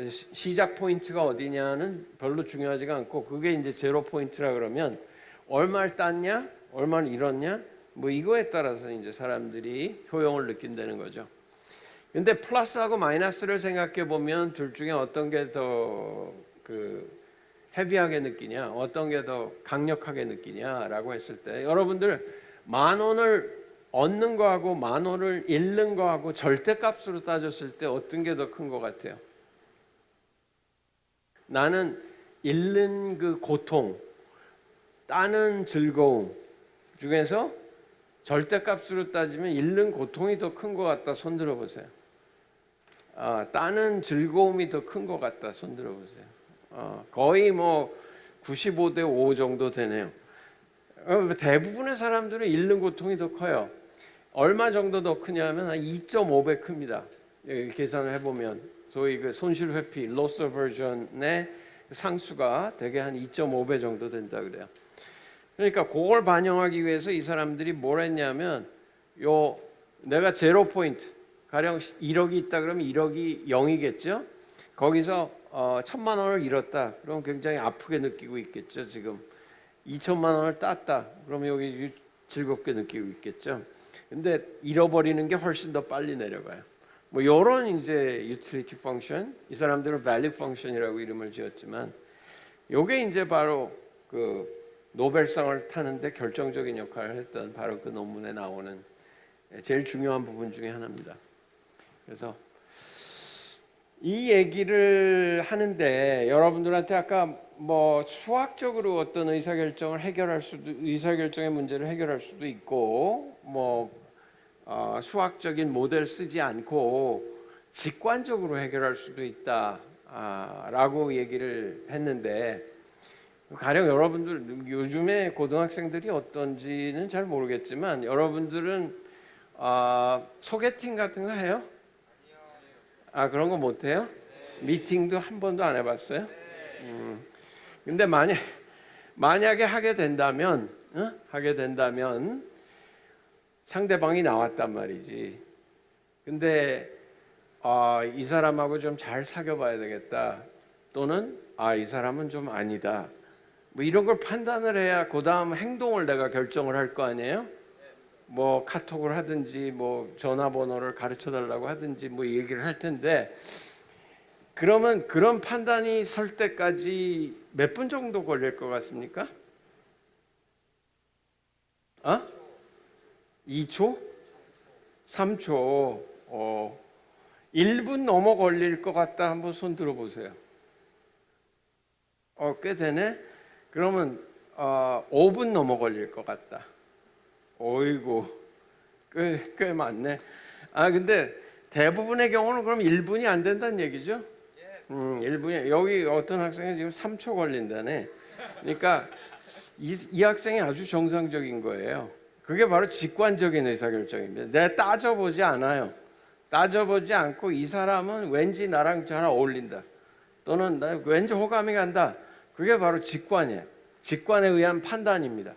시작 포인트가 어디냐는 별로 중요하지가 않고 그게 이제 제로 포인트라 그러면 얼마를 땄냐, 얼마를 잃었냐 뭐 이거에 따라서 이제 사람들이 효용을 느낀다는 거죠. 근데 플러스하고 마이너스를 생각해 보면 둘 중에 어떤 게 더 헤비하게 느끼냐, 어떤 게 더 강력하게 느끼냐라고 했을 때 여러분들 10,000원을 얻는 거하고 10,000원을 잃는 거하고 절대값으로 따졌을 때 어떤 게 더 큰 것 같아요? 나는 잃는 그 고통, 따는 즐거움 중에서 절대값으로 따지면 잃는 고통이 더 큰 것 같다. 손 들어보세요. 따는 즐거움이 더 큰 것 같다. 손 들어보세요. 거의 뭐 95대 5 정도 되네요. 대부분의 사람들은 잃는 고통이 더 커요. 얼마 정도 더 크냐면 한 2.5배 큽니다. 계산을 해보면 소위 그 손실 회피, loss aversion의 상수가 대개 한 2.5배 정도 된다 그래요. 그러니까 그걸 반영하기 위해서 이 사람들이 뭘 했냐면 내가 제로 포인트 가령 1억이 있다 그러면 1억이 0이겠죠. 거기서 1,000만 원을 잃었다. 그럼 굉장히 아프게 느끼고 있겠죠. 지금 2천만 원을 땄다. 그러면 여기 즐겁게 느끼고 있겠죠. 근데 잃어버리는 게 훨씬 더 빨리 내려가요. 뭐 이런 이제 유틸리티 펑션, 이 사람들은 밸류 펑션이라고 이름을 지었지만, 요게 이제 바로 그 노벨상을 타는데 결정적인 역할을 했던 바로 그 논문에 나오는 제일 중요한 부분 중에 하나입니다. 그래서 이 얘기를 하는데 여러분들한테 아까 뭐 수학적으로 어떤 의사결정의 문제를 해결할 수도 있고 수학적인 모델 쓰지 않고 직관적으로 해결할 수도 있다라고 얘기를 했는데 가령 여러분들 요즘에 고등학생들이 어떤지는 잘 모르겠지만 여러분들은 소개팅 같은 거 해요? 그런 거 못 해요? 미팅도 한 번도 안 해봤어요? 근데 만약에 하게 된다면 상대방이 나왔단 말이지. 근데 이 사람하고 좀 잘 사귀어봐야 되겠다. 또는 이 사람은 좀 아니다. 뭐 이런 걸 판단을 해야 그 다음 행동을 내가 결정을 할 거 아니에요? 뭐 카톡을 하든지 뭐 전화번호를 가르쳐 달라고 하든지 뭐 얘기를 할 텐데, 그러면 그런 판단이 설 때까지 몇 분 정도 걸릴 것 같습니까? 2초? 3초? 1분 넘어 걸릴 것 같다. 한번 손 들어보세요. 꽤 되네. 그러면 5분 넘어 걸릴 것 같다. 어이구, 꽤 많네. 근데 대부분의 경우는 그럼 1분이 안 된다는 얘기죠? 1분이. 여기 어떤 학생이 지금 3초 걸린다네. 그러니까 이 학생이 아주 정상적인 거예요. 그게 바로 직관적인 의사결정입니다. 내가 따져보지 않아요. 따져보지 않고 이 사람은 왠지 나랑 잘 어울린다. 또는 나 왠지 호감이 간다. 그게 바로 직관이에요. 직관에 의한 판단입니다.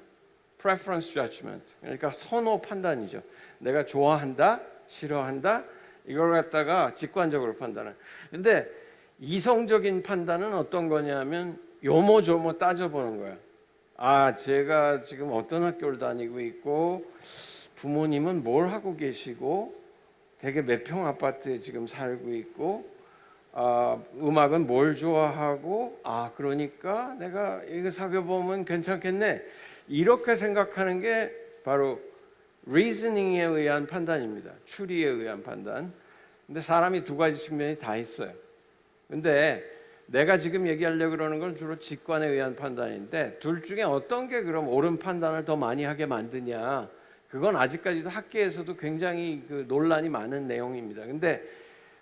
Preference judgment. 그러니까 선호 판단이죠. 내가 좋아한다, 싫어한다, 이걸 갖다가 직관적으로 판단을. 근데 이성적인 판단은 어떤 거냐면 요모조모 따져보는 거야. 제가 지금 어떤 학교를 다니고 있고, 부모님은 뭘 하고 계시고, 되게 몇 평 아파트에 지금 살고 있고, 음악은 뭘 좋아하고, 그러니까 내가 이거 사귀어보면 괜찮겠네. 이렇게 생각하는 게 바로 reasoning에 의한 판단입니다. 추리에 의한 판단. 근데 사람이 두 가지 측면이 다 있어요. 근데 내가 지금 얘기하려고 그러는 건 주로 직관에 의한 판단인데, 둘 중에 어떤 게 그럼 옳은 판단을 더 많이 하게 만드냐, 그건 아직까지도 학계에서도 굉장히 논란이 많은 내용입니다. 근데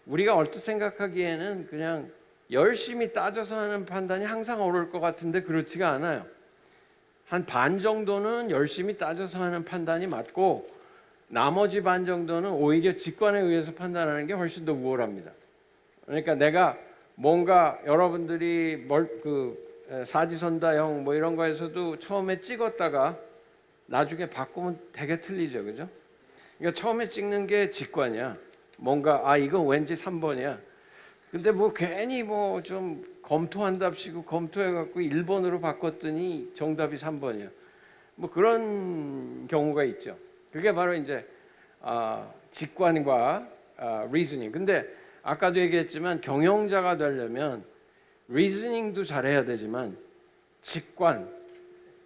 우리가 얼핏 생각하기에는 그냥 열심히 따져서 하는 판단이 항상 옳을 것 같은데 그렇지가 않아요. 한 반 정도는 열심히 따져서 하는 판단이 맞고, 나머지 반 정도는 오히려 직관에 의해서 판단하는 게 훨씬 더 우월합니다. 그러니까 내가 뭔가 여러분들이 사지선다형 뭐 이런 거에서도 처음에 찍었다가 나중에 바꾸면 되게 틀리죠, 그죠? 그러니까 처음에 찍는 게 직관이야. 뭔가 이거 왠지 3번이야. 근데 뭐 괜히 뭐 좀 검토한답시고 검토해갖고 1번으로 바꿨더니 정답이 3번이야. 뭐 그런 경우가 있죠. 그게 바로 이제 직관과 reasoning. 근데 아까도 얘기했지만 경영자가 되려면 리즈닝도 잘해야 되지만 직관,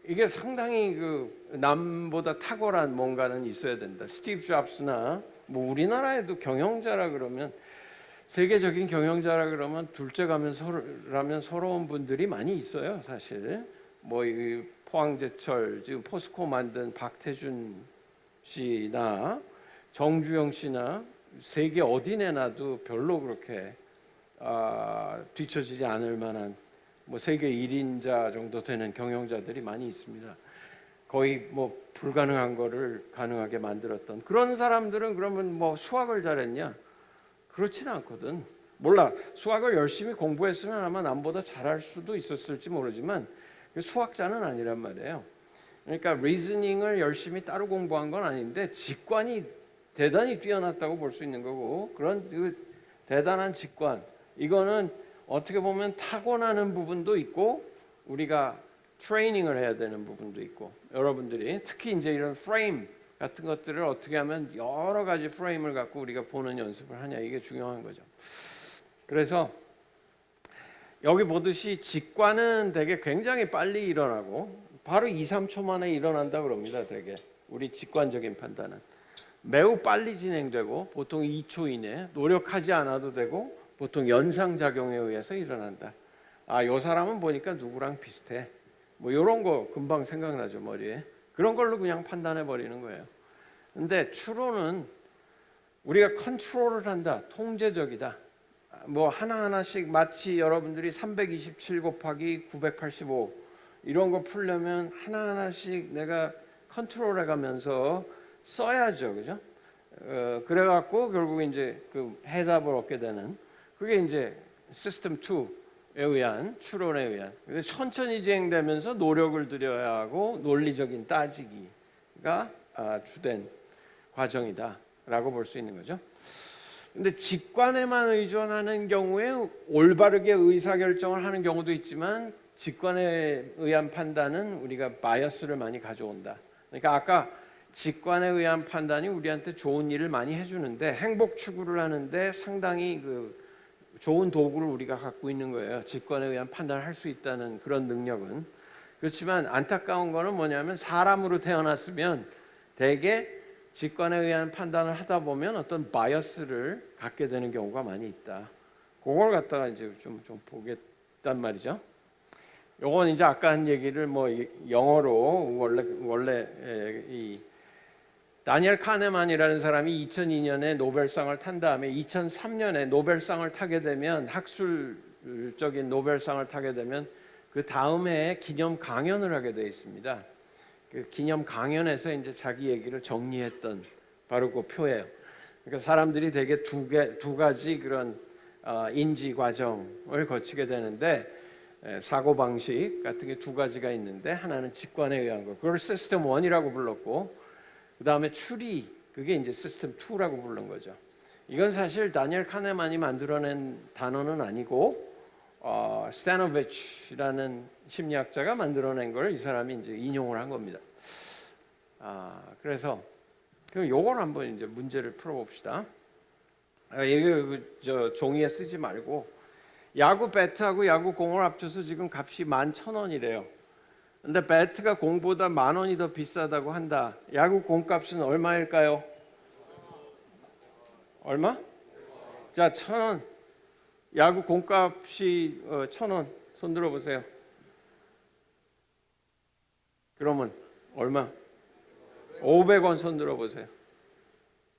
이게 상당히 남보다 탁월한 뭔가는 있어야 된다. 스티브 잡스나 뭐 우리나라에도 경영자라 그러면, 세계적인 경영자라 그러면 둘째 가면 서러운 분들이 많이 있어요, 사실. 뭐 이 포항제철 지금 포스코 만든 박태준 씨나 정주영 씨나 세계 어디 내놔도 별로 그렇게 뒤처지지 않을 만한 뭐 세계 1인자 정도 되는 경영자들이 많이 있습니다. 거의 뭐 불가능한 거를 가능하게 만들었던 그런 사람들은 그러면 뭐 수학을 잘했냐? 그렇지는 않거든. 몰라. 수학을 열심히 공부했으면 아마 남보다 잘할 수도 있었을지 모르지만 수학자는 아니란 말이에요. 그러니까 리즈닝을 열심히 따로 공부한 건 아닌데 직관이 대단히 뛰어났다고 볼 수 있는 거고, 그런 대단한 직관, 이거는 어떻게 보면 타고나는 부분도 있고 우리가 트레이닝을 해야 되는 부분도 있고, 여러분들이 특히 이제 이런 프레임 같은 것들을 어떻게 하면 여러 가지 프레임을 갖고 우리가 보는 연습을 하냐, 이게 중요한 거죠. 그래서 여기 보듯이 직관은 되게 굉장히 빨리 일어나고 바로 2, 3초 만에 일어난다 그럽니다. 되게 우리 직관적인 판단은 매우 빨리 진행되고 보통 2초 이내, 노력하지 않아도 되고 보통 연상작용에 의해서 일어난다. 이 사람은 보니까 누구랑 비슷해. 뭐 이런 거 금방 생각나죠, 머리에. 그런 걸로 그냥 판단해 버리는 거예요. 근데 추론은 우리가 컨트롤을 한다, 통제적이다. 뭐 하나하나씩 마치 여러분들이 327 곱하기 985 이런 거 풀려면 하나하나씩 내가 컨트롤해 가면서 써야죠, 그죠? 그래갖고 결국 이제 그 해답을 얻게 되는, 그게 이제 시스템 2에 의한 추론에 의한, 천천히 진행되면서 노력을 들여야 하고 논리적인 따지기가 주된 과정이다라고 볼 수 있는 거죠. 근데 직관에만 의존하는 경우에 올바르게 의사결정을 하는 경우도 있지만 직관에 의한 판단은 우리가 바이어스를 많이 가져온다. 그러니까 아까 직관에 의한 판단이 우리한테 좋은 일을 많이 해주는데 행복 추구를 하는데 상당히 좋은 도구를 우리가 갖고 있는 거예요. 직관에 의한 판단을 할 수 있다는 그런 능력은. 그렇지만 안타까운 거는 뭐냐면 사람으로 태어났으면 대개 직관에 의한 판단을 하다 보면 어떤 바이어스를 갖게 되는 경우가 많이 있다. 그걸 갖다가 이제 좀 보겠단 말이죠. 요건 이제 아까 한 얘기를 뭐 영어로 원래 이 다니엘 카네만이라는 사람이 2002년에 노벨상을 탄 다음에 2003년에 노벨상을 타게 되면 학술적인 노벨상을 타게 되면 그 다음에 기념 강연을 하게 되어 있습니다. 그 기념 강연에서 이제 자기 얘기를 정리했던 바로 그 표예요. 그러니까 사람들이 대개 두 가지 그런 인지 과정을 거치게 되는데 사고 방식 같은 게 두 가지가 있는데 하나는 직관에 의한 거, 그걸 시스템 1이라고 불렀고, 그 다음에 추리, 그게 이제 시스템 2라고 부른 거죠. 이건 사실 다니엘 카네만이 만들어낸 단어는 아니고 스타노비치라는 심리학자가 만들어낸 걸 이 사람이 이제 인용을 한 겁니다. 그래서 그럼 요걸 한번 이제 문제를 풀어봅시다. 이게 저 종이에 쓰지 말고 야구 배트하고 야구 공을 합쳐서 지금 값이 11,000원이래요. 근데 배트가 공보다 10,000원이 더 비싸다고 한다. 야구 공값은 얼마일까요? 얼마? 자, 1,000원. 야구 공값이 1,000원. 손 들어보세요. 그러면 얼마? 500원 손 들어보세요.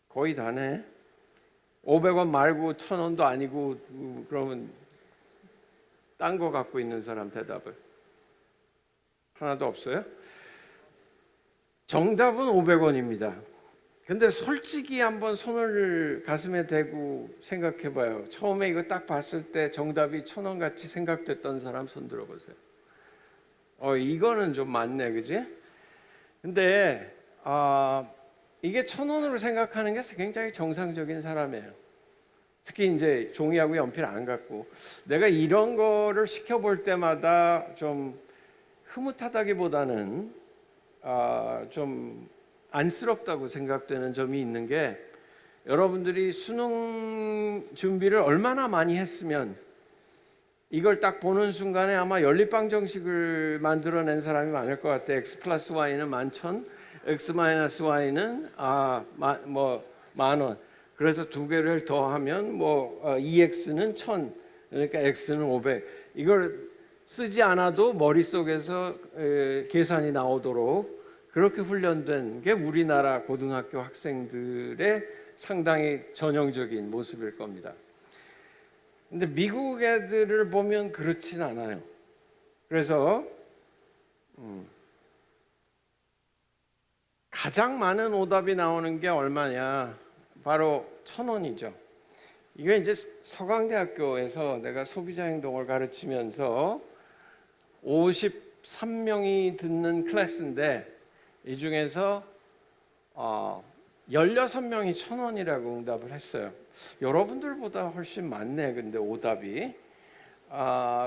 거의 다네. 500원 말고 1,000원도 아니고 그러면 딴 거 갖고 있는 사람 대답을. 하나도 없어요? 정답은 500원입니다. 근데 솔직히 한번 손을 가슴에 대고 생각해 봐요. 처음에 이거 딱 봤을 때 정답이 1,000원 같이 생각됐던 사람 손 들어보세요. 이거는 좀 많네, 그지? 근데 이게 1,000원으로 생각하는 게 굉장히 정상적인 사람이에요. 특히 이제 종이하고 연필 안 갖고, 내가 이런 거를 시켜볼 때마다 좀 흐뭇하다기보다는 좀 안쓰럽다고 생각되는 점이 있는 게, 여러분들이 수능 준비를 얼마나 많이 했으면 이걸 딱 보는 순간에 아마 연립방 정식을 만들어낸 사람이 많을 것 같아요. x 플러스 y는 11,000, x 마이너스 y는 10,000원. 그래서 두 개를 더하면 2x는 1,000, 그러니까 x는 500. 이걸 쓰지 않아도 머릿속에서 계산이 나오도록 그렇게 훈련된 게 우리나라 고등학교 학생들의 상당히 전형적인 모습일 겁니다. 근데 미국 애들을 보면 그렇진 않아요. 그래서 가장 많은 오답이 나오는 게 얼마냐? 바로 1,000원이죠. 이게 이제 서강대학교에서 내가 소비자 행동을 가르치면서 53명이 듣는 클래스인데, 이 중에서 16명이 1,000원이라고 응답을 했어요. 여러분들보다 훨씬 많네. 근데 오답이.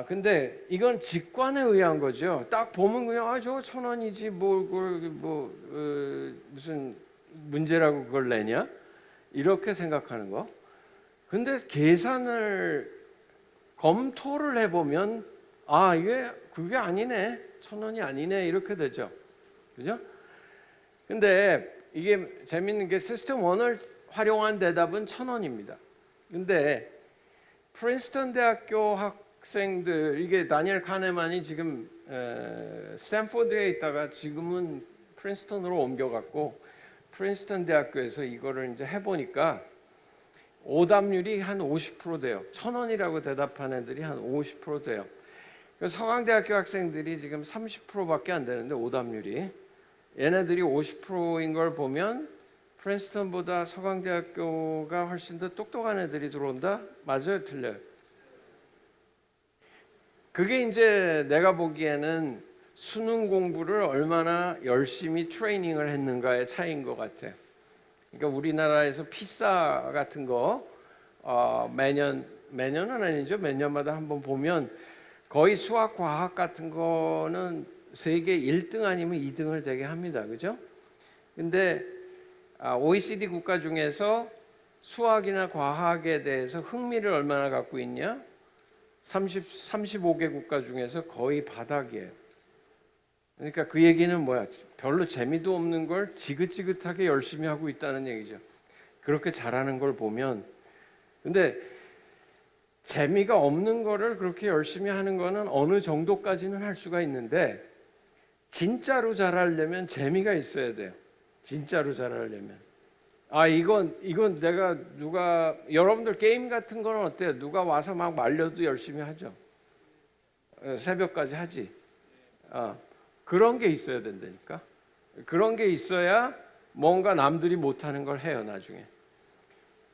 근데 이건 직관에 의한 거죠. 딱 보면 그냥 저거 1,000원이지 무슨 문제라고 그걸 내냐? 이렇게 생각하는 거. 근데 계산을 검토를 해보면 이게 그게 아니네. 1,000원이 아니네. 이렇게 되죠. 그죠? 근데 이게 재밌는 게 시스템 1을 활용한 대답은 1,000원입니다. 근데 프린스턴 대학교 학생들, 이게 다니엘 카네만이 지금 스탠포드에 있다가 지금은 프린스턴으로 옮겨갔고, 프린스턴 대학교에서 이거를 이제 해보니까 오답률이 한 50% 돼요. 1,000원이라고 대답한 애들이 한 50% 돼요. 서강대학교 학생들이 지금 30%밖에 안 되는데 오답률이, 얘네들이 50%인 걸 보면 프린스턴보다 서강대학교가 훨씬 더 똑똑한 애들이 들어온다? 맞아요? 틀려요? 그게 이제 내가 보기에는 수능 공부를 얼마나 열심히 트레이닝을 했는가의 차이인 것 같아요. 그러니까 우리나라에서 피사 같은 거 매년은 아니죠. 몇 년마다 한번 보면 거의 수학, 과학 같은 거는 세계 1등 아니면 2등을 되게 합니다. 그죠? 근데 OECD 국가 중에서 수학이나 과학에 대해서 흥미를 얼마나 갖고 있냐? 35개 국가 중에서 거의 바닥이에요. 그러니까 그 얘기는 뭐야? 별로 재미도 없는 걸 지긋지긋하게 열심히 하고 있다는 얘기죠. 그렇게 잘하는 걸 보면. 근데 재미가 없는 거를 그렇게 열심히 하는 거는 어느 정도까지는 할 수가 있는데 진짜로 잘하려면 재미가 있어야 돼요. 진짜로 잘하려면. 이건 내가 여러분들 게임 같은 거는 어때요? 누가 와서 막 말려도 열심히 하죠. 새벽까지 하지. 그런 게 있어야 된다니까. 그런 게 있어야 뭔가 남들이 못하는 걸 해요, 나중에.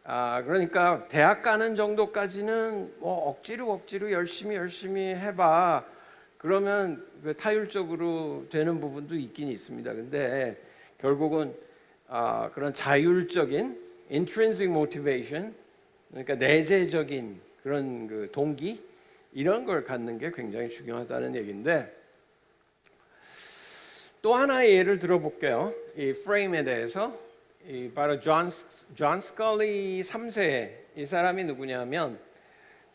그러니까 대학 가는 정도까지는 뭐 억지로 열심히 해봐. 그러면 타율적으로 되는 부분도 있긴 있습니다. 근데 결국은 그런 자율적인 intrinsic motivation, 그러니까 내재적인 그런 그 동기 이런 걸 갖는 게 굉장히 중요하다는 얘기인데 또 하나의 예를 들어볼게요. 이 프레임에 대해서 바로 존 스컬리 3세 이 사람이 누구냐면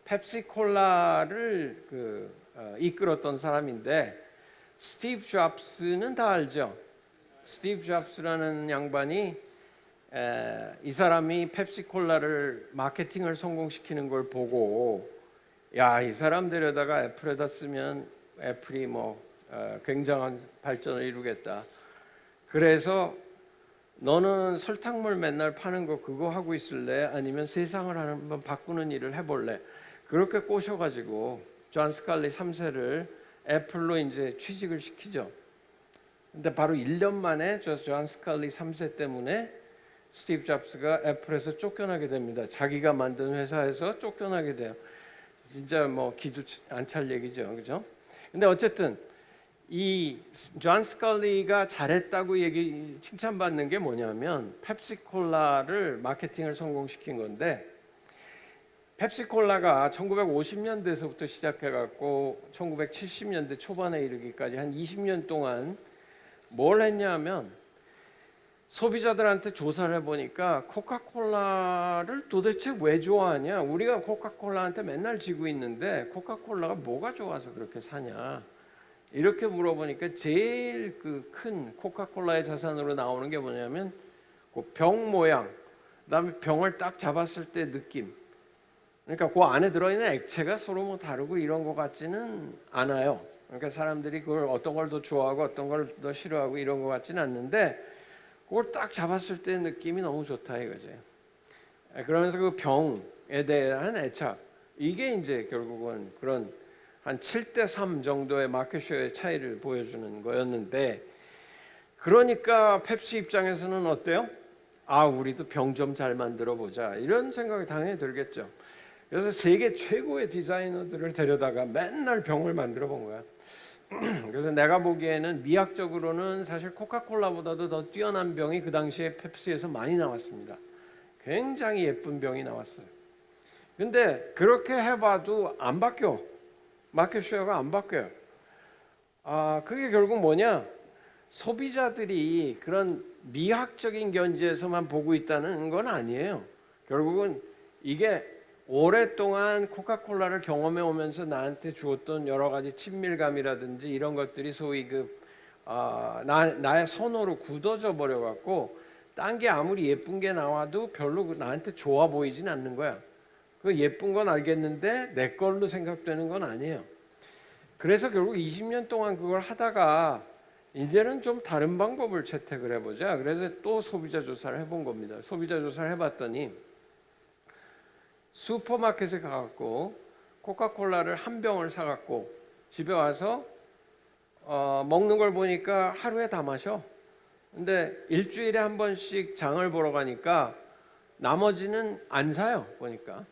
펩시콜라를 이끌었던 사람인데 스티브 잡스는 다 알죠. 스티브 잡스라는 양반이 이 사람이 펩시콜라를 마케팅을 성공시키는 걸 보고 이 사람 데려다가 애플에다 쓰면 애플이 굉장한 발전을 이루겠다. 그래서 너는 설탕물 맨날 파는 거 그거 하고 있을래? 아니면 세상을 한번 바꾸는 일을 해볼래? 그렇게 꼬셔가지고 존 스칼리 3세를 애플로 이제 취직을 시키죠. 근데 바로 1년 만에 존 스칼리 3세 때문에 스티브 잡스가 애플에서 쫓겨나게 됩니다. 자기가 만든 회사에서 쫓겨나게 돼요. 진짜 기도 안 찰 얘기죠, 그죠? 근데 어쨌든 이 존 스컬리가 잘했다고 칭찬받는 게 뭐냐면 펩시콜라를 마케팅을 성공시킨 건데 펩시콜라가 1950년대에서부터 시작해갖고 1970년대 초반에 이르기까지 한 20년 동안 뭘 했냐면 소비자들한테 조사를 해보니까 코카콜라를 도대체 왜 좋아하냐? 우리가 코카콜라한테 맨날 지고 있는데 코카콜라가 뭐가 좋아서 그렇게 사냐? 이렇게 물어보니까 제일 큰 코카콜라의 자산으로 나오는 게 뭐냐면 병 모양, 그다음에 병을 딱 잡았을 때 느낌. 그러니까 그 안에 들어있는 액체가 서로 다르고 이런 것 같지는 않아요. 그러니까 사람들이 그걸 어떤 걸 더 좋아하고 어떤 걸 더 싫어하고 이런 것 같지는 않는데 그걸 딱 잡았을 때 느낌이 너무 좋다 이거죠. 그러면서 그 병에 대한 애착 이게 이제 결국은 그런 한 7대3 정도의 마켓쉐어의 차이를 보여주는 거였는데 그러니까 펩시 입장에서는 어때요? 우리도 병 좀 잘 만들어 보자 이런 생각이 당연히 들겠죠. 그래서 세계 최고의 디자이너들을 데려다가 맨날 병을 만들어 본 거야. 그래서 내가 보기에는 미학적으로는 사실 코카콜라보다도 더 뛰어난 병이 그 당시에 펩시에서 많이 나왔습니다. 굉장히 예쁜 병이 나왔어요. 근데 그렇게 해봐도 안 바뀌어. 마켓쉐어가 안 바뀌어요. 그게 결국 뭐냐? 소비자들이 그런 미학적인 견지에서만 보고 있다는 건 아니에요. 결국은 이게 오랫동안 코카콜라를 경험해 오면서 나한테 주었던 여러 가지 친밀감이라든지 이런 것들이 소위 나의 선호로 굳어져 버려 갖고 딴 게 아무리 예쁜 게 나와도 별로 나한테 좋아 보이진 않는 거야. 그 예쁜 건 알겠는데 내 걸로 생각되는 건 아니에요. 그래서 결국 20년 동안 그걸 하다가 이제는 좀 다른 방법을 채택을 해보자. 그래서 또 소비자 조사를 해본 겁니다. 소비자 조사를 해봤더니 슈퍼마켓에 가갖고 코카콜라를 한 병을 사갖고 집에 와서 먹는 걸 보니까 하루에 다 마셔. 근데 일주일에 한 번씩 장을 보러 가니까 나머지는 안 사요 보니까.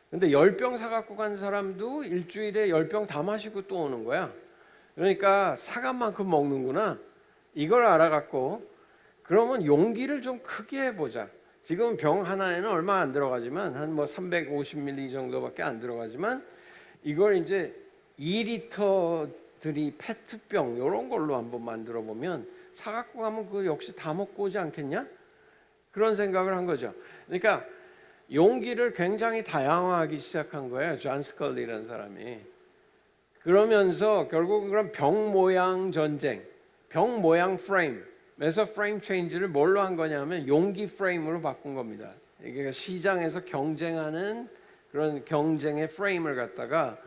근데 10병 사갖고 간 사람도 일주일에 10병 다 마시고 또 오는 거야. 그러니까 사간 만큼 먹는구나 이걸 알아갖고 그러면 용기를 좀 크게 해보자. 지금 병 하나에는 얼마 안 들어가지만 한 뭐 350ml 정도밖에 안 들어가지만 이걸 이제 2리터들이 페트병 이런 걸로 한번 만들어 보면 사갖고 가면 그 역시 다 먹고 오지 않겠냐? 그런 생각을 한 거죠. 그러니까 용기를 굉장히 다양화하기 시작한 거예요. 존 스컬리라는 사람이. 그러면서 결국은 그런 병 모양 전쟁, 병 모양 프레임에서 프레임 체인지를 뭘로 한 거냐면 용기 프레임으로 바꾼 겁니다. 이게 시장에서 경쟁하는 그런 경쟁의 프레임을 갖다가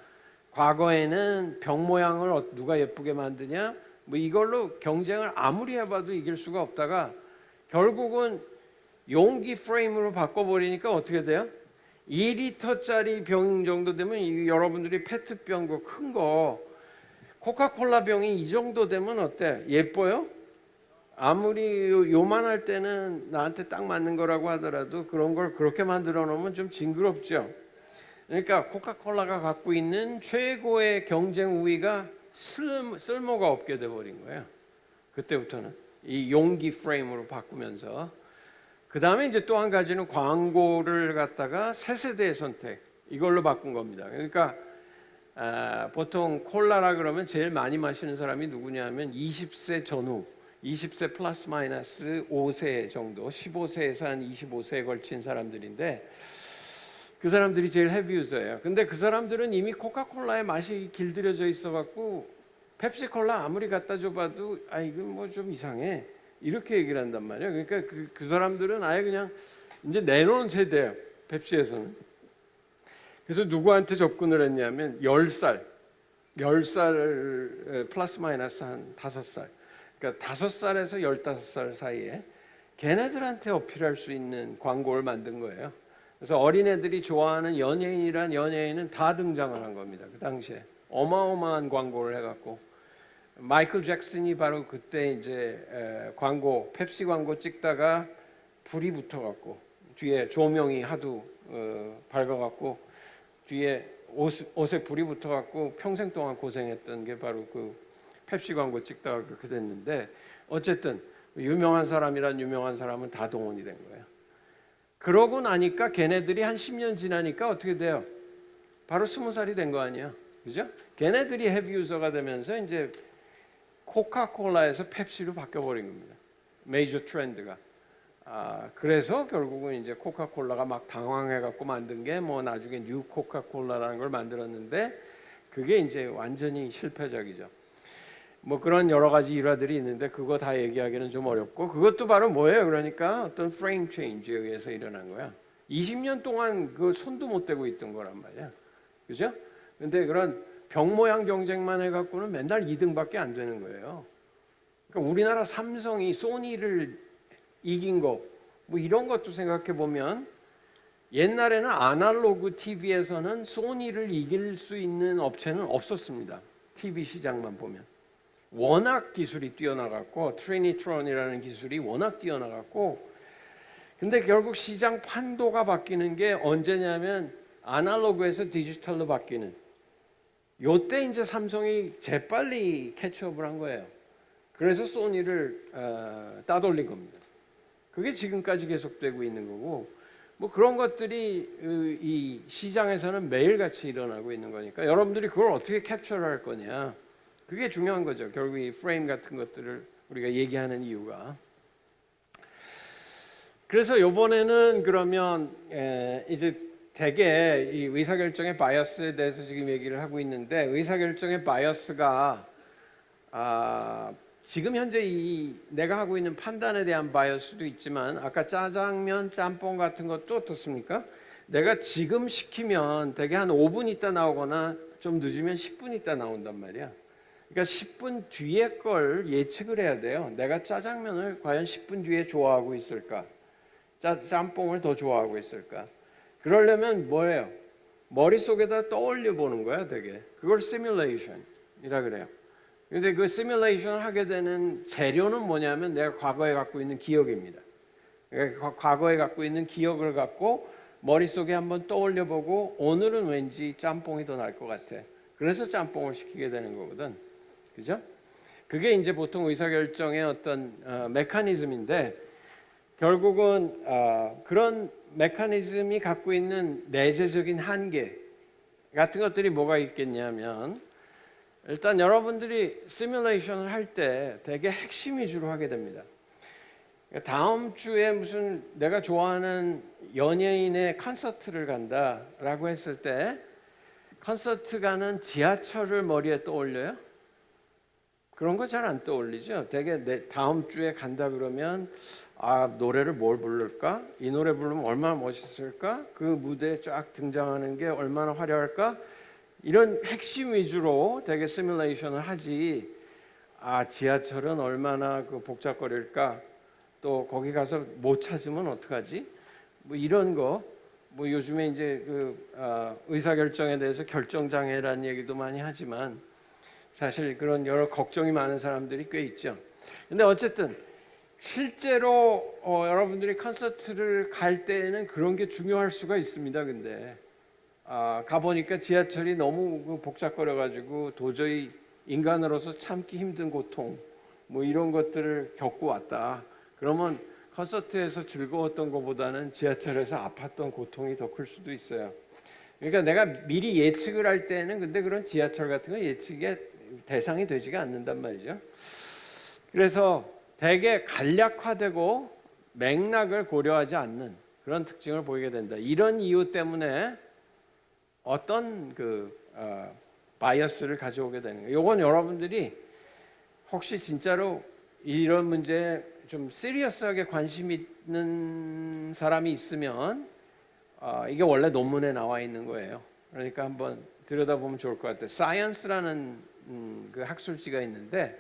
과거에는 병 모양을 누가 예쁘게 만드냐 뭐 이걸로 경쟁을 아무리 해봐도 이길 수가 없다가 결국은 용기 프레임으로 바꿔버리니까 어떻게 돼요? 2리터짜리 병 정도 되면 여러분들이 페트병 그 큰 거 코카콜라 병이 이 정도 되면 어때? 예뻐요? 아무리 요만할 때는 나한테 딱 맞는 거라고 하더라도 그런 걸 그렇게 만들어 놓으면 좀 징그럽죠. 그러니까 코카콜라가 갖고 있는 최고의 경쟁 우위가 쓸모가 없게 돼버린 거예요. 그때부터는 이 용기 프레임으로 바꾸면서 그 다음에 이제 또 한 가지는 광고를 갖다가 새 세대의 선택 이걸로 바꾼 겁니다. 그러니까 보통 콜라라 그러면 제일 많이 마시는 사람이 누구냐면 20세 전후 20세 플러스 마이너스 5세 정도 15세에서 한 25세에 걸친 사람들인데 그 사람들이 제일 헤비 유저예요. 근데 그 사람들은 이미 코카콜라의 맛이 길들여져 있어갖고 펩시콜라 아무리 갖다 줘봐도 아 이건 뭐 좀 이상해 이렇게 얘기를 한단 말이에요. 그러니까 그 사람들은 아예 그냥 이제 내놓은 세대예요. 펩시에서는. 그래서 누구한테 접근을 했냐면 10살 플러스 마이너스 한 5살 그러니까 5살에서 15살 사이에 걔네들한테 어필할 수 있는 광고를 만든 거예요. 그래서 어린애들이 좋아하는 연예인이란 연예인은 다 등장을 한 겁니다. 그 당시에 어마어마한 광고를 해갖고 마이클 잭슨이 바로 그때 이제 광고 펩시 광고 찍다가 불이 붙어갖고 뒤에 조명이 하도 밝아갖고 뒤에 옷에 불이 붙어갖고 평생 동안 고생했던 게 바로 그 펩시 광고 찍다가 그렇게 됐는데 어쨌든 유명한 사람이란 유명한 사람은 다 동원이 된 거예요. 그러고 나니까 걔네들이 한 10년 지나니까 어떻게 돼요? 바로 20살이 된 거 아니야, 그죠? 걔네들이 헤비 유저가 되면서 이제 코카콜라에서 펩시로 바뀌어버린 겁니다. 메이저 트렌드가. 그래서 결국은 이제 코카콜라가 막 당황해갖고 만든 게 뭐 나중에 뉴 코카콜라라는 걸 만들었는데 그게 이제 완전히 실패작이죠. 뭐 그런 여러 가지 일화들이 있는데 그거 다 얘기하기는 좀 어렵고 그것도 바로 뭐예요? 그러니까 어떤 프레임 체인지에 의해서 일어난 거야. 20년 동안 그 손도 못 대고 있던 거란 말이야. 그죠? 근데 그런 병 모양 경쟁만 해갖고는 맨날 2등밖에 안 되는 거예요. 그러니까 우리나라 삼성이 소니를 이긴 거, 뭐 이런 것도 생각해 보면 옛날에는 아날로그 TV에서는 소니를 이길 수 있는 업체는 없었습니다. TV 시장만 보면. 워낙 기술이 뛰어나갔고 트리니트론이라는 기술이 워낙 뛰어나갔고 근데 결국 시장 판도가 바뀌는 게 언제냐면 아날로그에서 디지털로 바뀌는 요때 이제 삼성이 재빨리 캐치업을 한 거예요. 그래서 소니를 따돌린 겁니다. 그게 지금까지 계속되고 있는 거고 뭐 그런 것들이 이 시장에서는 매일같이 일어나고 있는 거니까 여러분들이 그걸 어떻게 캡처를 할 거냐 그게 중요한 거죠. 결국 이 프레임 같은 것들을 우리가 얘기하는 이유가 그래서 이번에는 그러면 이제 대개 이 의사결정의 바이어스에 대해서 지금 얘기를 하고 있는데 의사결정의 바이어스가 지금 현재 이 내가 하고 있는 판단에 대한 바이어스도 있지만 아까 짜장면, 짬뽕 같은 것도 어떻습니까? 내가 지금 시키면 대개 한 5분 있다 나오거나 좀 늦으면 10분 있다 나온단 말이야. 그러니까 10분 뒤에 걸 예측을 해야 돼요. 내가 짜장면을 과연 10분 뒤에 좋아하고 있을까? 짬뽕을 더 좋아하고 있을까? 그러려면 뭐예요? 머릿속에다 떠올려 보는 거야, 되게. 그걸 시뮬레이션이라 그래요. 근데 그 시뮬레이션을 하게 되는 재료는 뭐냐면 내가 과거에 갖고 있는 기억입니다. 그러니까 과거에 갖고 있는 기억을 갖고 머릿속에 한번 떠올려 보고 오늘은 왠지 짬뽕이 더 나을 것 같아. 그래서 짬뽕을 시키게 되는 거거든. 그죠? 그게 이제 보통 의사결정의 어떤 메커니즘인데 결국은 그런 메커니즘이 갖고 있는 내재적인 한계 같은 것들이 뭐가 있겠냐면, 일단 여러분들이 시뮬레이션을 할 때 되게 핵심 위주로 하게 됩니다. 다음 주에 무슨 내가 좋아하는 연예인의 콘서트를 간다라고 했을 때 콘서트 가는 지하철을 머리에 떠올려요? 그런 거 잘 안 떠올리죠. 되게 다음 주에 간다 그러면 노래를 뭘 부를까? 이 노래 부르면 얼마나 멋있을까? 그 무대에 쫙 등장하는 게 얼마나 화려할까? 이런 핵심 위주로 되게 시뮬레이션을 하지. 지하철은 얼마나 그 복잡거릴까? 또 거기 가서 못 찾으면 어떡하지? 뭐 이런 거. 뭐 요즘에 이제 의사결정에 대해서 결정장애라는 얘기도 많이 하지만 사실 그런 여러 걱정이 많은 사람들이 꽤 있죠. 근데 어쨌든 실제로 여러분들이 콘서트를 갈 때에는 그런 게 중요할 수가 있습니다. 근데 가보니까 지하철이 너무 복잡거려가지고 도저히 인간으로서 참기 힘든 고통 뭐 이런 것들을 겪고 왔다. 그러면 콘서트에서 즐거웠던 것보다는 지하철에서 아팠던 고통이 더 클 수도 있어요. 그러니까 내가 미리 예측을 할 때는 근데 그런 지하철 같은 거 예측의 대상이 되지가 않는단 말이죠. 그래서 되게 간략화되고 맥락을 고려하지 않는 그런 특징을 보이게 된다. 이런 이유 때문에 어떤 바이어스를 가져오게 되는 거예요. 이건 여러분들이 혹시 진짜로 이런 문제에 좀 시리어스하게 관심 있는 사람이 있으면 이게 원래 논문에 나와 있는 거예요. 그러니까 한번 들여다보면 좋을 것 같아요. 사이언스라는 그 학술지가 있는데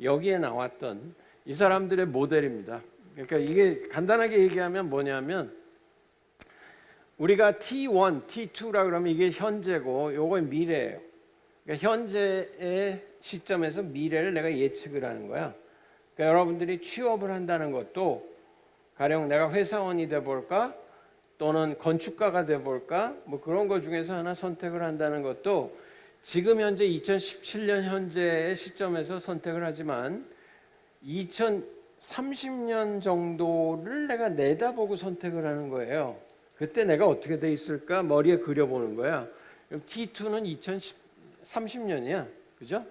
여기에 나왔던 이 사람들의 모델입니다. 그러니까 이게 간단하게 얘기하면 뭐냐면 우리가 T1, T2라 그러면 이게 현재고 요거 미래예요. 그러니까 현재의 시점에서 미래를 내가 예측을 하는 거야. 그러니까 여러분들이 취업을 한다는 것도 가령 내가 회사원이 돼 볼까 또는 건축가가 돼 볼까 뭐 그런 것 중에서 하나 선택을 한다는 것도 지금 현재 2017년 현재의 시점에서 선택을 하지만 2030년 정도를 내가 내다보고 선택을 하는 거예요. 그때 내가 어떻게 돼 있을까 머리에 그려보는 거야. 그럼 T2는 2030년이야. 그죠?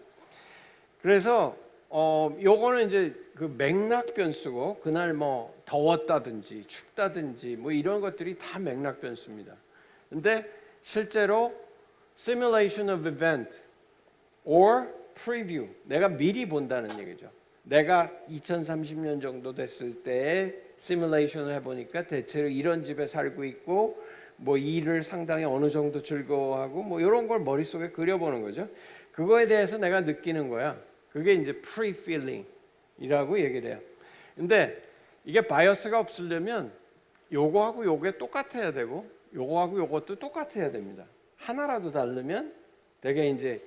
그래서 요거는 이제 그 맥락 변수고 그날 뭐 더웠다든지 춥다든지 뭐 이런 것들이 다 맥락 변수입니다. 근데 실제로 simulation of event or preview 내가 미리 본다는 얘기죠. 내가 2030년 정도 됐을 때 시뮬레이션을 해보니까 대체로 이런 집에 살고 있고 뭐 일을 상당히 어느 정도 즐거워하고 뭐 이런 걸 머릿속에 그려보는 거죠. 그거에 대해서 내가 느끼는 거야. 그게 이제 pre-feeling이라고 얘기를 해요. 근데 이게 바이어스가 없으려면 요거하고 요게 똑같아야 되고 요거하고 요것도 똑같아야 됩니다. 하나라도 다르면 되게 이제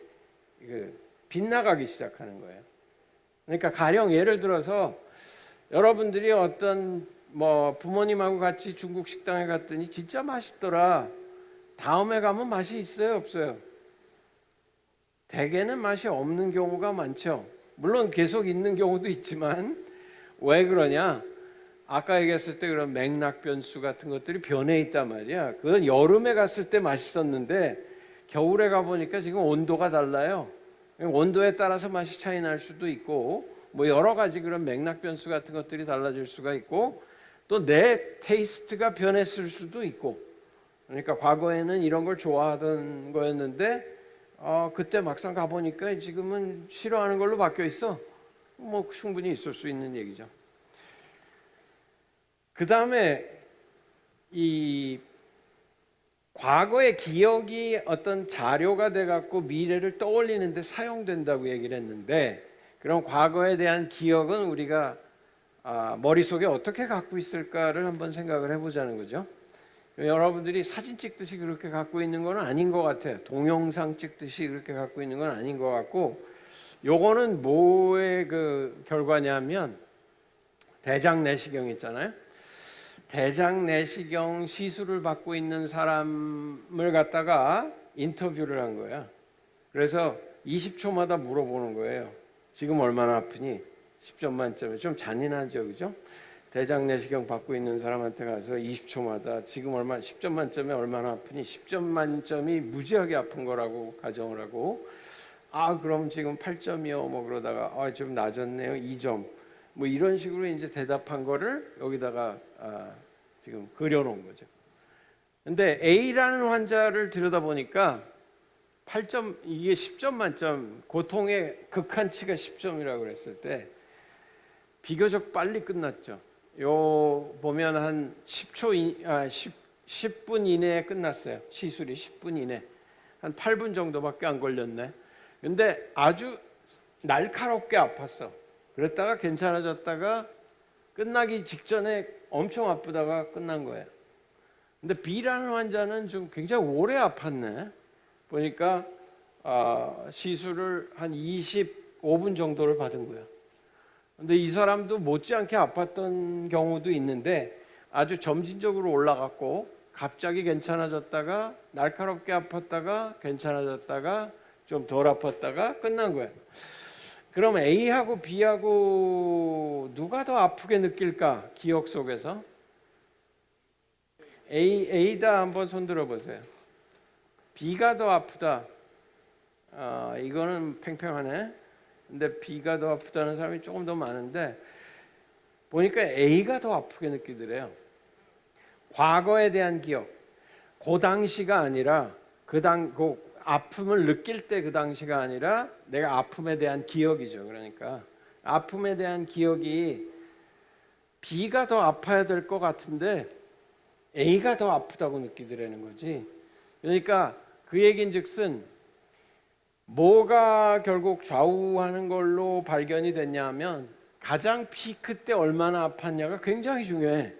빗나가기 시작하는 거예요. 그러니까 가령 예를 들어서 여러분들이 어떤 뭐 부모님하고 같이 중국 식당에 갔더니 진짜 맛있더라. 다음에 가면 맛이 있어요, 없어요? 대개는 맛이 없는 경우가 많죠. 물론 계속 있는 경우도 있지만 왜 그러냐? 아까 얘기했을 때 그런 맥락 변수 같은 것들이 변해 있단 말이야. 그건 여름에 갔을 때 맛있었는데 겨울에 가보니까 지금 온도가 달라요. 온도에 따라서 맛이 차이 날 수도 있고 뭐 여러 가지 그런 맥락 변수 같은 것들이 달라질 수가 있고 또 내 테이스트가 변했을 수도 있고 그러니까 과거에는 이런 걸 좋아하던 거였는데 그때 막상 가보니까 지금은 싫어하는 걸로 바뀌어 있어. 뭐 충분히 있을 수 있는 얘기죠. 그 다음에 이 과거의 기억이 어떤 자료가 돼갖고 미래를 떠올리는데 사용된다고 얘기를 했는데 그럼 과거에 대한 기억은 우리가 머릿속에 어떻게 갖고 있을까를 한번 생각을 해보자는 거죠. 여러분들이 사진 찍듯이 그렇게 갖고 있는 건 아닌 것 같아요. 동영상 찍듯이 그렇게 갖고 있는 건 아닌 것 같고 요거는 뭐의 그 결과냐면 대장 내시경 있잖아요. 대장 내시경 시술을 받고 있는 사람을 갖다가 인터뷰를 한 거야. 그래서 20초마다 물어보는 거예요. 지금 얼마나 아프니? 10점 만점에 좀 잔인하죠, 그죠? 대장 내시경 받고 있는 사람한테 가서 20초마다 지금 10점 만점에 얼마나 아프니 10점 만점이 무지하게 아픈 거라고 가정을 하고, 그럼 지금 8점이요 뭐 그러다가 좀 낮았네요 2점 뭐 이런 식으로 이제 대답한 거를 여기다가 지금 그려놓은 거죠. 근데 A라는 환자를 들여다보니까 8점, 이게 10점 만점, 고통의 극한치가 10점이라고 그랬을 때 비교적 빨리 끝났죠. 요 보면 한 10분 이내에 끝났어요. 시술이 10분 이내. 한 8분 정도밖에 안 걸렸네. 근데 아주 날카롭게 아팠어. 그랬다가 괜찮아졌다가 끝나기 직전에 엄청 아프다가 끝난 거예요. 근데 B라는 환자는 좀 굉장히 오래 아팠네. 보니까 시술을 한 25분 정도를 받은 거예요. 근데 이 사람도 못지않게 아팠던 경우도 있는데 아주 점진적으로 올라갔고 갑자기 괜찮아졌다가 날카롭게 아팠다가 괜찮아졌다가 좀 덜 아팠다가 끝난 거예요. 그럼 A하고 B하고 누가 더 아프게 느낄까? 기억 속에서 A다 한번 손들어 보세요. B가 더 아프다. 이거는 팽팽하네. 근데 B가 더 아프다는 사람이 조금 더 많은데 보니까 A가 더 아프게 느끼더래요. 과거에 대한 기억. 그 당시가 아니라 그 아픔을 느낄 때 그 당시가 아니라 내가 아픔에 대한 기억이죠. 그러니까 아픔에 대한 기억이 B가 더 아파야 될 것 같은데 A가 더 아프다고 느끼더라는 거지. 그러니까 그 얘긴즉슨 뭐가 결국 좌우하는 걸로 발견이 됐냐면 가장 피크 때 얼마나 아팠냐가 굉장히 중요해.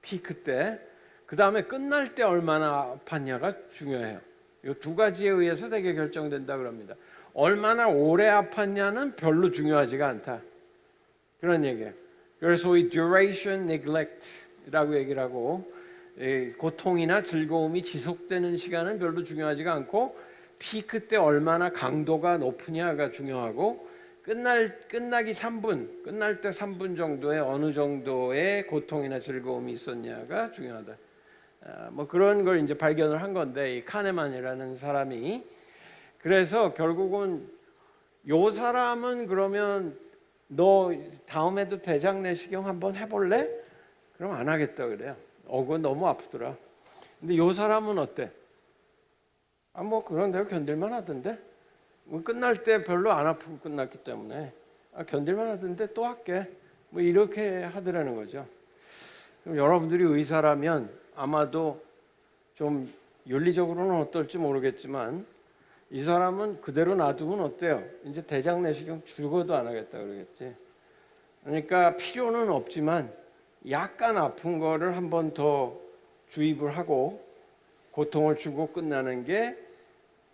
피크 때. 그 다음에 끝날 때 얼마나 아팠냐가 중요해요. 이 두 가지에 의해서 되게 결정된다 그럽니다. 얼마나 오래 아팠냐는 별로 중요하지가 않다. 그런 얘기예요. 그래서 소위 duration neglect라고 얘기를 하고 고통이나 즐거움이 지속되는 시간은 별로 중요하지가 않고 피크 때 얼마나 강도가 높으냐가 중요하고 끝나기 3분, 끝날 때 3분 정도의 어느 정도의 고통이나 즐거움이 있었냐가 중요하다. 뭐 그런 걸 이제 발견을 한 건데 이 카네만이라는 사람이. 그래서 결국은 요 사람은 그러면 너 다음에도 대장 내시경 한번 해볼래? 그럼 안 하겠다 그래요. 그건 너무 아프더라. 근데 요 사람은 어때? 뭐 그런 대로 견딜만 하던데. 뭐 끝날 때 별로 안 아프고 끝났기 때문에 견딜만 하던데 또 할게. 뭐 이렇게 하더라는 거죠. 그럼 여러분들이 의사라면 아마도 좀 윤리적으로는 어떨지 모르겠지만 이 사람은 그대로 놔두면 어때요? 이제 대장 내시경 죽어도 안 하겠다 그러겠지. 그러니까 필요는 없지만 약간 아픈 거를 한 번 더 주입을 하고 고통을 주고 끝나는 게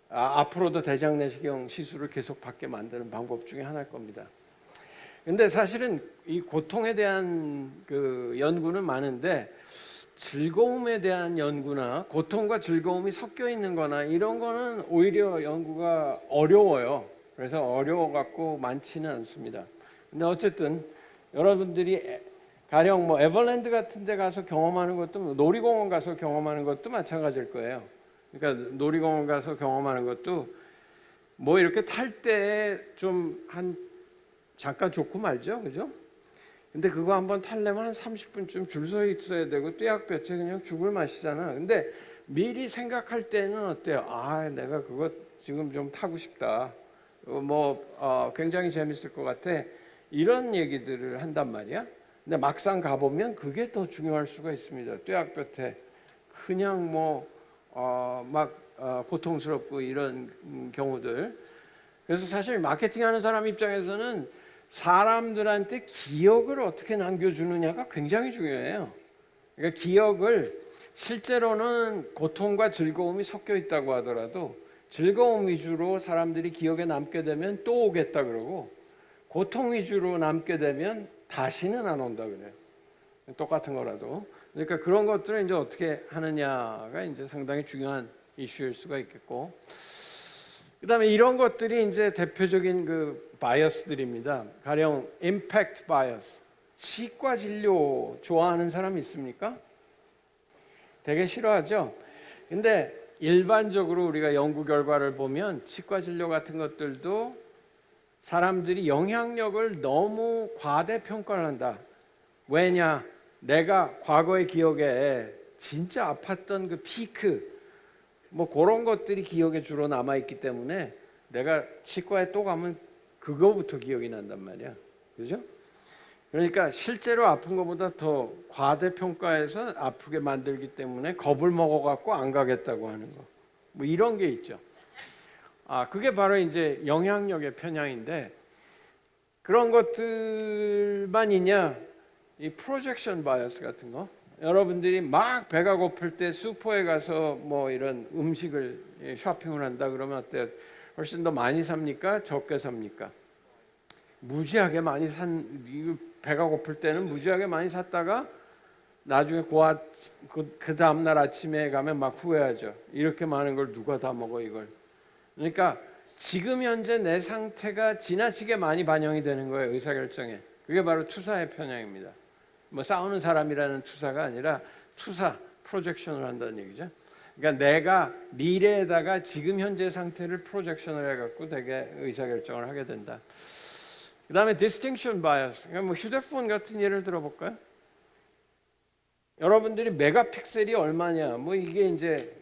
앞으로도 대장 내시경 시술을 계속 받게 만드는 방법 중에 하나일 겁니다. 근데 사실은 이 고통에 대한 그 연구는 많은데 즐거움에 대한 연구나 고통과 즐거움이 섞여 있는 거나 이런 거는 오히려 연구가 어려워요. 그래서 어려워 갖고 많지는 않습니다. 근데 어쨌든 여러분들이 가령 뭐 에버랜드 같은 데 가서 경험하는 것도 놀이공원 가서 경험하는 것도 마찬가지일 거예요. 그러니까 놀이공원 가서 경험하는 것도 뭐 이렇게 탈 때 좀 잠깐 좋고 말죠. 그죠? 근데 그거 한번 타려면 한 30분쯤 줄 서 있어야 되고 떼약볕에 그냥 죽을 맛이잖아. 근데 미리 생각할 때는 어때요? 내가 그거 지금 좀 타고 싶다. 굉장히 재밌을 것 같아. 이런 얘기들을 한단 말이야. 근데 막상 가보면 그게 더 중요할 수가 있습니다. 떼약볕에 그냥 고통스럽고 이런 경우들. 그래서 사실 마케팅하는 사람 입장에서는 사람들한테 기억을 어떻게 남겨주느냐가 굉장히 중요해요. 그러니까 기억을 실제로는 고통과 즐거움이 섞여 있다고 하더라도 즐거움 위주로 사람들이 기억에 남게 되면 또 오겠다 그러고 고통 위주로 남게 되면 다시는 안 온다 그래요. 똑같은 거라도. 그러니까 그런 것들을 이제 어떻게 하느냐가 이제 상당히 중요한 이슈일 수가 있겠고. 그다음에 이런 것들이 이제 대표적인 그 바이어스들입니다. 가령 임팩트 바이어스, 치과 진료 좋아하는 사람 있습니까? 되게 싫어하죠. 근데 일반적으로 우리가 연구 결과를 보면 치과 진료 같은 것들도 사람들이 영향력을 너무 과대평가를 한다. 왜냐? 내가 과거의 기억에 진짜 아팠던 그 피크 뭐 그런 것들이 기억에 주로 남아있기 때문에 내가 치과에 또 가면 그거부터 기억이 난단 말이야. 그죠? 그러니까 실제로 아픈 것보다 더 과대평가해서 아프게 만들기 때문에 겁을 먹어갖고 안 가겠다고 하는 거. 뭐 이런 게 있죠. 그게 바로 이제 영향력의 편향인데 그런 것들만 있냐? 이 프로젝션 바이어스 같은 거. 여러분들이 막 배가 고플 때 슈퍼에 가서 뭐 이런 음식을 쇼핑을 한다 그러면 어때요? 훨씬 더 많이 삽니까? 적게 삽니까? 무지하게 많이 배가 고플 때는 무지하게 많이 샀다가 나중에 그 다음날 아침에 가면 막 후회하죠. 이렇게 많은 걸 누가 다 먹어 이걸. 그러니까 지금 현재 내 상태가 지나치게 많이 반영이 되는 거예요. 의사결정에. 그게 바로 투사의 편향입니다. 뭐 싸우는 사람이라는 투사가 아니라 투사, 프로젝션을 한다는 얘기죠. 그러니까 내가 미래에다가 지금 현재 상태를 프로젝션을 해갖고 되게 의사결정을 하게 된다. 그 다음에 distinction bias. 그러니까 뭐 휴대폰 같은 예를 들어볼까요? 여러분들이 메가픽셀이 얼마냐? 뭐 이게 이제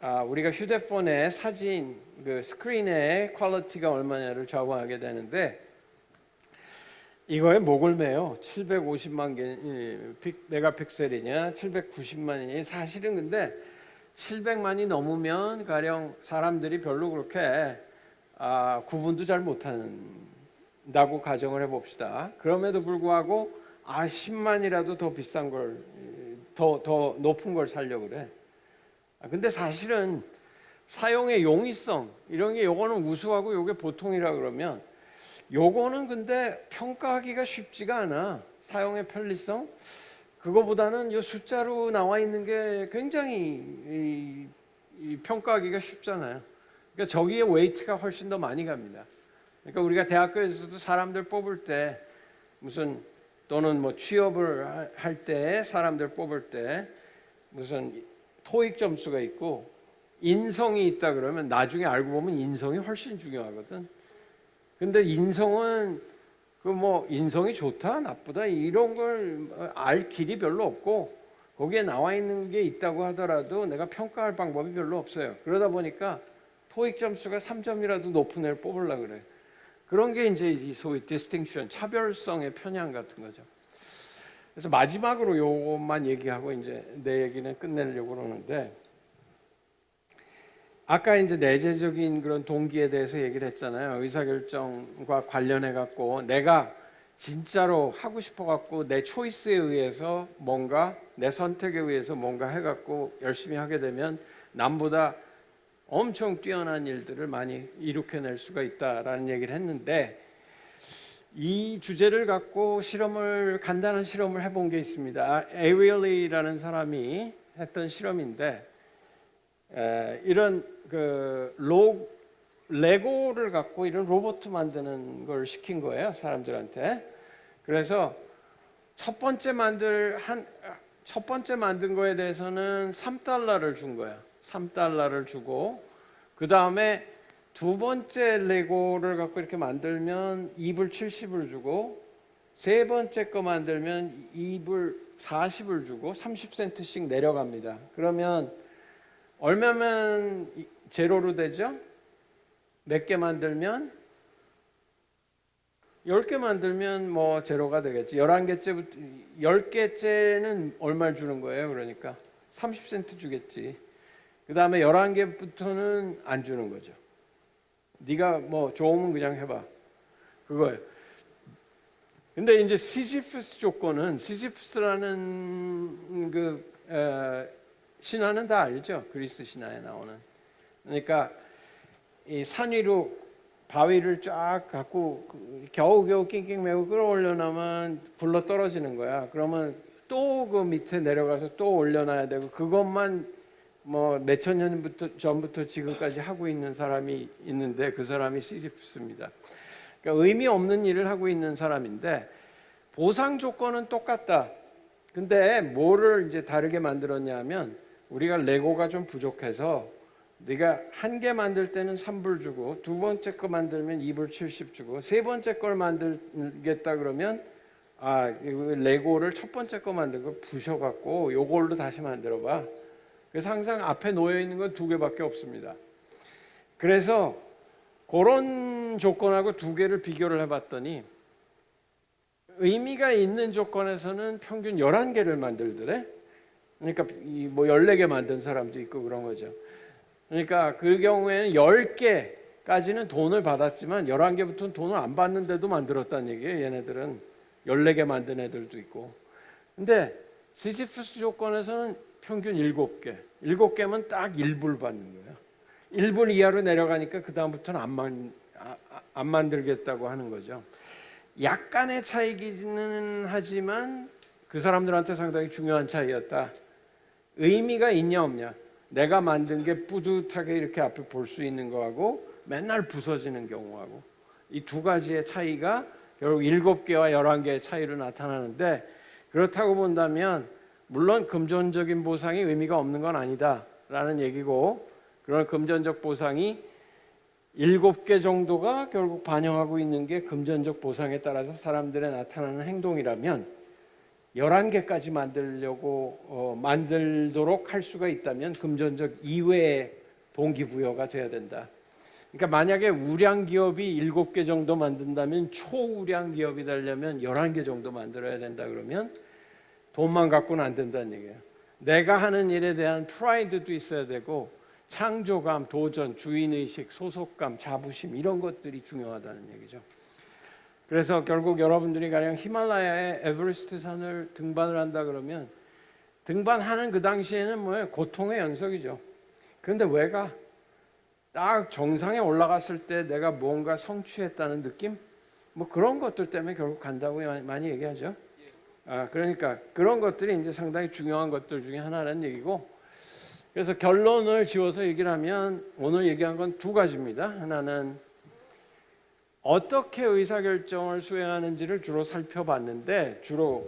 우리가 휴대폰의 사진 그 스크린의 퀄리티가 얼마냐를 좌우하게 되는데 이거에 목을 매요. 750만 개 메가픽셀이냐, 790만이냐. 사실은 근데 700만이 넘으면 가령 사람들이 별로 그렇게 구분도 잘 못한다고 가정을 해봅시다. 그럼에도 불구하고 10만이라도 더 비싼 걸, 더 높은 걸 사려고 그래. 근데 사실은 사용의 용이성 이런 게 요거는 우수하고 요게 보통이라 그러면 요거는 근데 평가하기가 쉽지가 않아. 사용의 편리성 그거보다는 요 숫자로 나와 있는 게 굉장히 평가하기가 쉽잖아요. 그러니까 저기에 웨이트가 훨씬 더 많이 갑니다. 그러니까 우리가 대학교에서도 사람들 뽑을 때 또는 뭐 취업을 할 때 사람들 뽑을 때 무슨 토익 점수가 있고 인성이 있다 그러면 나중에 알고 보면 인성이 훨씬 중요하거든. 근데 인성은 인성이 좋다 나쁘다 이런 걸 알 길이 별로 없고 거기에 나와 있는 게 있다고 하더라도 내가 평가할 방법이 별로 없어요. 그러다 보니까 토익 점수가 3점이라도 높은 애를 뽑으려고 그래. 그런 게 이제 이 소위 디스팅션, 차별성의 편향 같은 거죠. 그래서 마지막으로 요것만 얘기하고 이제 내 얘기는 끝내려고 그러는데 아까 이제 내재적인 그런 동기에 대해서 얘기를 했잖아요. 의사결정과 관련해 갖고 내가 진짜로 하고 싶어 갖고 내 초이스에 의해서 뭔가 내 선택에 의해서 뭔가 해 갖고 열심히 하게 되면 남보다 엄청 뛰어난 일들을 많이 이룩해낼 수가 있다라는 얘기를 했는데 이 주제를 갖고 간단한 실험을 해본 게 있습니다. 에리얼리라는 사람이 했던 실험인데 이런 레고를 갖고 이런 로봇 만드는 걸 시킨 거예요, 사람들한테. 그래서 첫 번째 만든 거에 대해서는 $3를 준 거야. $3를 주고 그 다음에 두 번째 레고를 갖고 이렇게 만들면 2불 70을 주고 세 번째 거 만들면 2불 40을 주고 30센트씩 내려갑니다. 그러면 얼마면 제로로 되죠? 몇 개 만들면? 10개 만들면 뭐 제로가 되겠지. 10개째는 얼마를 주는 거예요? 그러니까 30센트 주겠지. 그 다음에 11개부터는 안 주는 거죠. 네가 뭐 좋으면 그냥 해봐. 그거예요. 근데 이제 시지프스 조건은 시지프스라는 신화는 다 알죠? 그리스 신화에 나오는. 그러니까 이 산 위로 바위를 쫙 갖고 겨우겨우 낑낑 매고 끌어올려 놓으면 굴러 떨어지는 거야. 그러면 또 그 밑에 내려가서 또 올려놔야 되고 그것만 뭐 몇천 년 전부터 지금까지 하고 있는 사람이 있는데 그 사람이 시지프스입니다. 그러니까 의미 없는 일을 하고 있는 사람인데 보상 조건은 똑같다. 근데 뭐를 이제 다르게 만들었냐면 우리가 레고가 좀 부족해서 네가 한 개 만들 때는 3불 주고 두 번째 거 만들면 2불 70 주고 세 번째 걸 만들겠다 그러면 레고를 첫 번째 거 만든 거 부셔갖고 요걸로 다시 만들어봐. 그래서 항상 앞에 놓여 있는 건 2개밖에 없습니다. 그래서 그런 조건하고 2개를 비교를 해봤더니 의미가 있는 조건에서는 평균 11개를 만들더래. 그러니까 뭐 14개 만든 사람도 있고 그런 거죠. 그러니까 그 경우에는 10개까지는 돈을 받았지만 11개부터는 돈을 안 받는데도 만들었다는 얘기예요. 얘네들은 14개 만든 애들도 있고. 근데 시지프스 조건에서는 평균 7개. 7개면 딱 1불 받는 거예요. 1불 이하로 내려가니까 그 다음부터는 안 만들겠다고 하는 거죠. 약간의 차이기는 하지만 그 사람들한테 상당히 중요한 차이였다. 의미가 있냐 없냐. 내가 만든 게 뿌듯하게 이렇게 앞에 볼 수 있는 거하고 맨날 부서지는 경우하고 이 2가지의 차이가 결국 7개와 11개의 차이로 나타나는데, 그렇다고 본다면 물론 금전적인 보상이 의미가 없는 건 아니다라는 얘기고, 그런 금전적 보상이 7개 정도가 결국 반영하고 있는 게 금전적 보상에 따라서 사람들의 나타나는 행동이라면 11개까지 만들도록 할 수가 있다면 금전적 이외의 동기부여가 돼야 된다. 그러니까 만약에 우량 기업이 7개 정도 만든다면 초우량 기업이 되려면 11개 정도 만들어야 된다 그러면 돈만 갖고는 안 된다는 얘기예요. 내가 하는 일에 대한 프라이드도 있어야 되고 창조감, 도전, 주인의식, 소속감, 자부심 이런 것들이 중요하다는 얘기죠. 그래서 결국 여러분들이 가령 히말라야의 에베레스트 산을 등반을 한다 그러면 등반하는 그 당시에는 뭐예요? 고통의 연속이죠. 그런데 왜 가? 딱 정상에 올라갔을 때 내가 뭔가 성취했다는 느낌? 뭐 그런 것들 때문에 결국 간다고 많이 얘기하죠. 그러니까 그런 것들이 이제 상당히 중요한 것들 중에 하나라는 얘기고, 그래서 결론을 지어서 얘기를 하면 오늘 얘기한 건 2가지입니다. 하나는 어떻게 의사결정을 수행하는지를 주로 살펴봤는데, 주로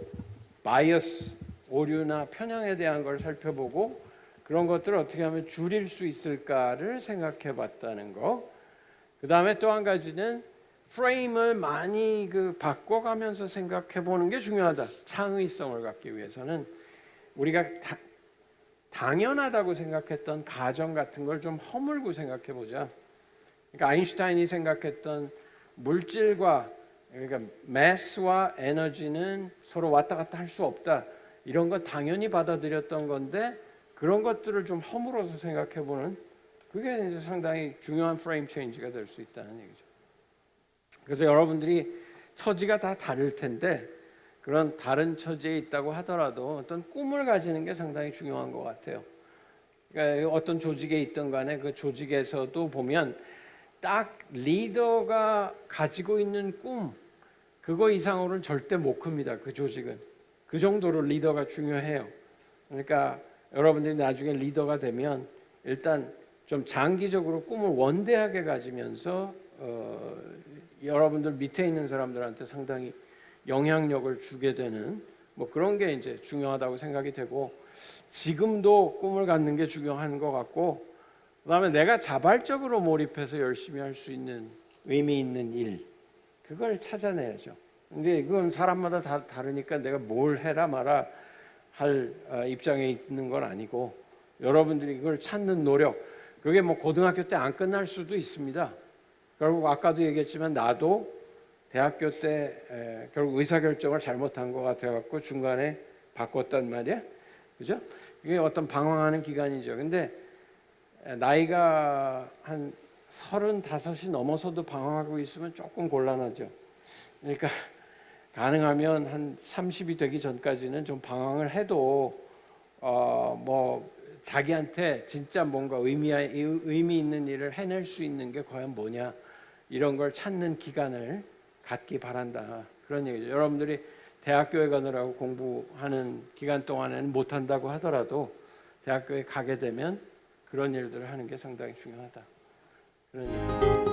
바이어스, 오류나 편향에 대한 걸 살펴보고 그런 것들을 어떻게 하면 줄일 수 있을까를 생각해 봤다는 거. 그 다음에 또 한 가지는 프레임을 많이 바꿔가면서 생각해 보는 게 중요하다. 창의성을 갖기 위해서는 우리가 당연하다고 생각했던 가정 같은 걸 좀 허물고 생각해 보자. 그러니까 아인슈타인이 생각했던 물질과, 그러니까 매스와 에너지는 서로 왔다 갔다 할 수 없다. 이런 건 당연히 받아들였던 건데 그런 것들을 좀 허물어서 생각해보는, 그게 이제 상당히 중요한 프레임 체인지가 될 수 있다는 얘기죠. 그래서 여러분들이 처지가 다 다를 텐데 그런 다른 처지에 있다고 하더라도 어떤 꿈을 가지는 게 상당히 중요한 것 같아요. 그러니까 어떤 조직에 있든 간에 그 조직에서도 보면 딱 리더가 가지고 있는 꿈, 그거 이상으로는 절대 못 큽니다. 그 조직은. 그 정도로 리더가 중요해요. 그러니까 여러분들이 나중에 리더가 되면 일단 좀 장기적으로 꿈을 원대하게 가지면서 여러분들 밑에 있는 사람들한테 상당히 영향력을 주게 되는 뭐 그런 게 이제 중요하다고 생각이 되고, 지금도 꿈을 갖는 게 중요한 것 같고, 그다음에 내가 자발적으로 몰입해서 열심히 할 수 있는 의미 있는 일, 그걸 찾아내야죠. 근데 이건 사람마다 다 다르니까 내가 뭘 해라 마라 할 입장에 있는 건 아니고, 여러분들이 이걸 찾는 노력, 그게 뭐 고등학교 때 안 끝날 수도 있습니다. 결국 아까도 얘기했지만 나도 대학교 때 결국 의사결정을 잘못한 것 같아갖고 중간에 바꿨단 말이야. 그죠? 이게 어떤 방황하는 기간이죠. 근데 나이가 한 35이 넘어서도 방황하고 있으면 조금 곤란하죠. 그러니까 가능하면 한 30이 되기 전까지는 좀 방황을 해도 뭐 자기한테 진짜 뭔가 의미 있는 일을 해낼 수 있는 게 과연 뭐냐, 이런 걸 찾는 기간을 갖기 바란다, 그런 얘기죠. 여러분들이 대학교에 가느라고 공부하는 기간 동안에는 못한다고 하더라도 대학교에 가게 되면 그런 일들을 하는 게 상당히 중요하다, 그런 얘기죠.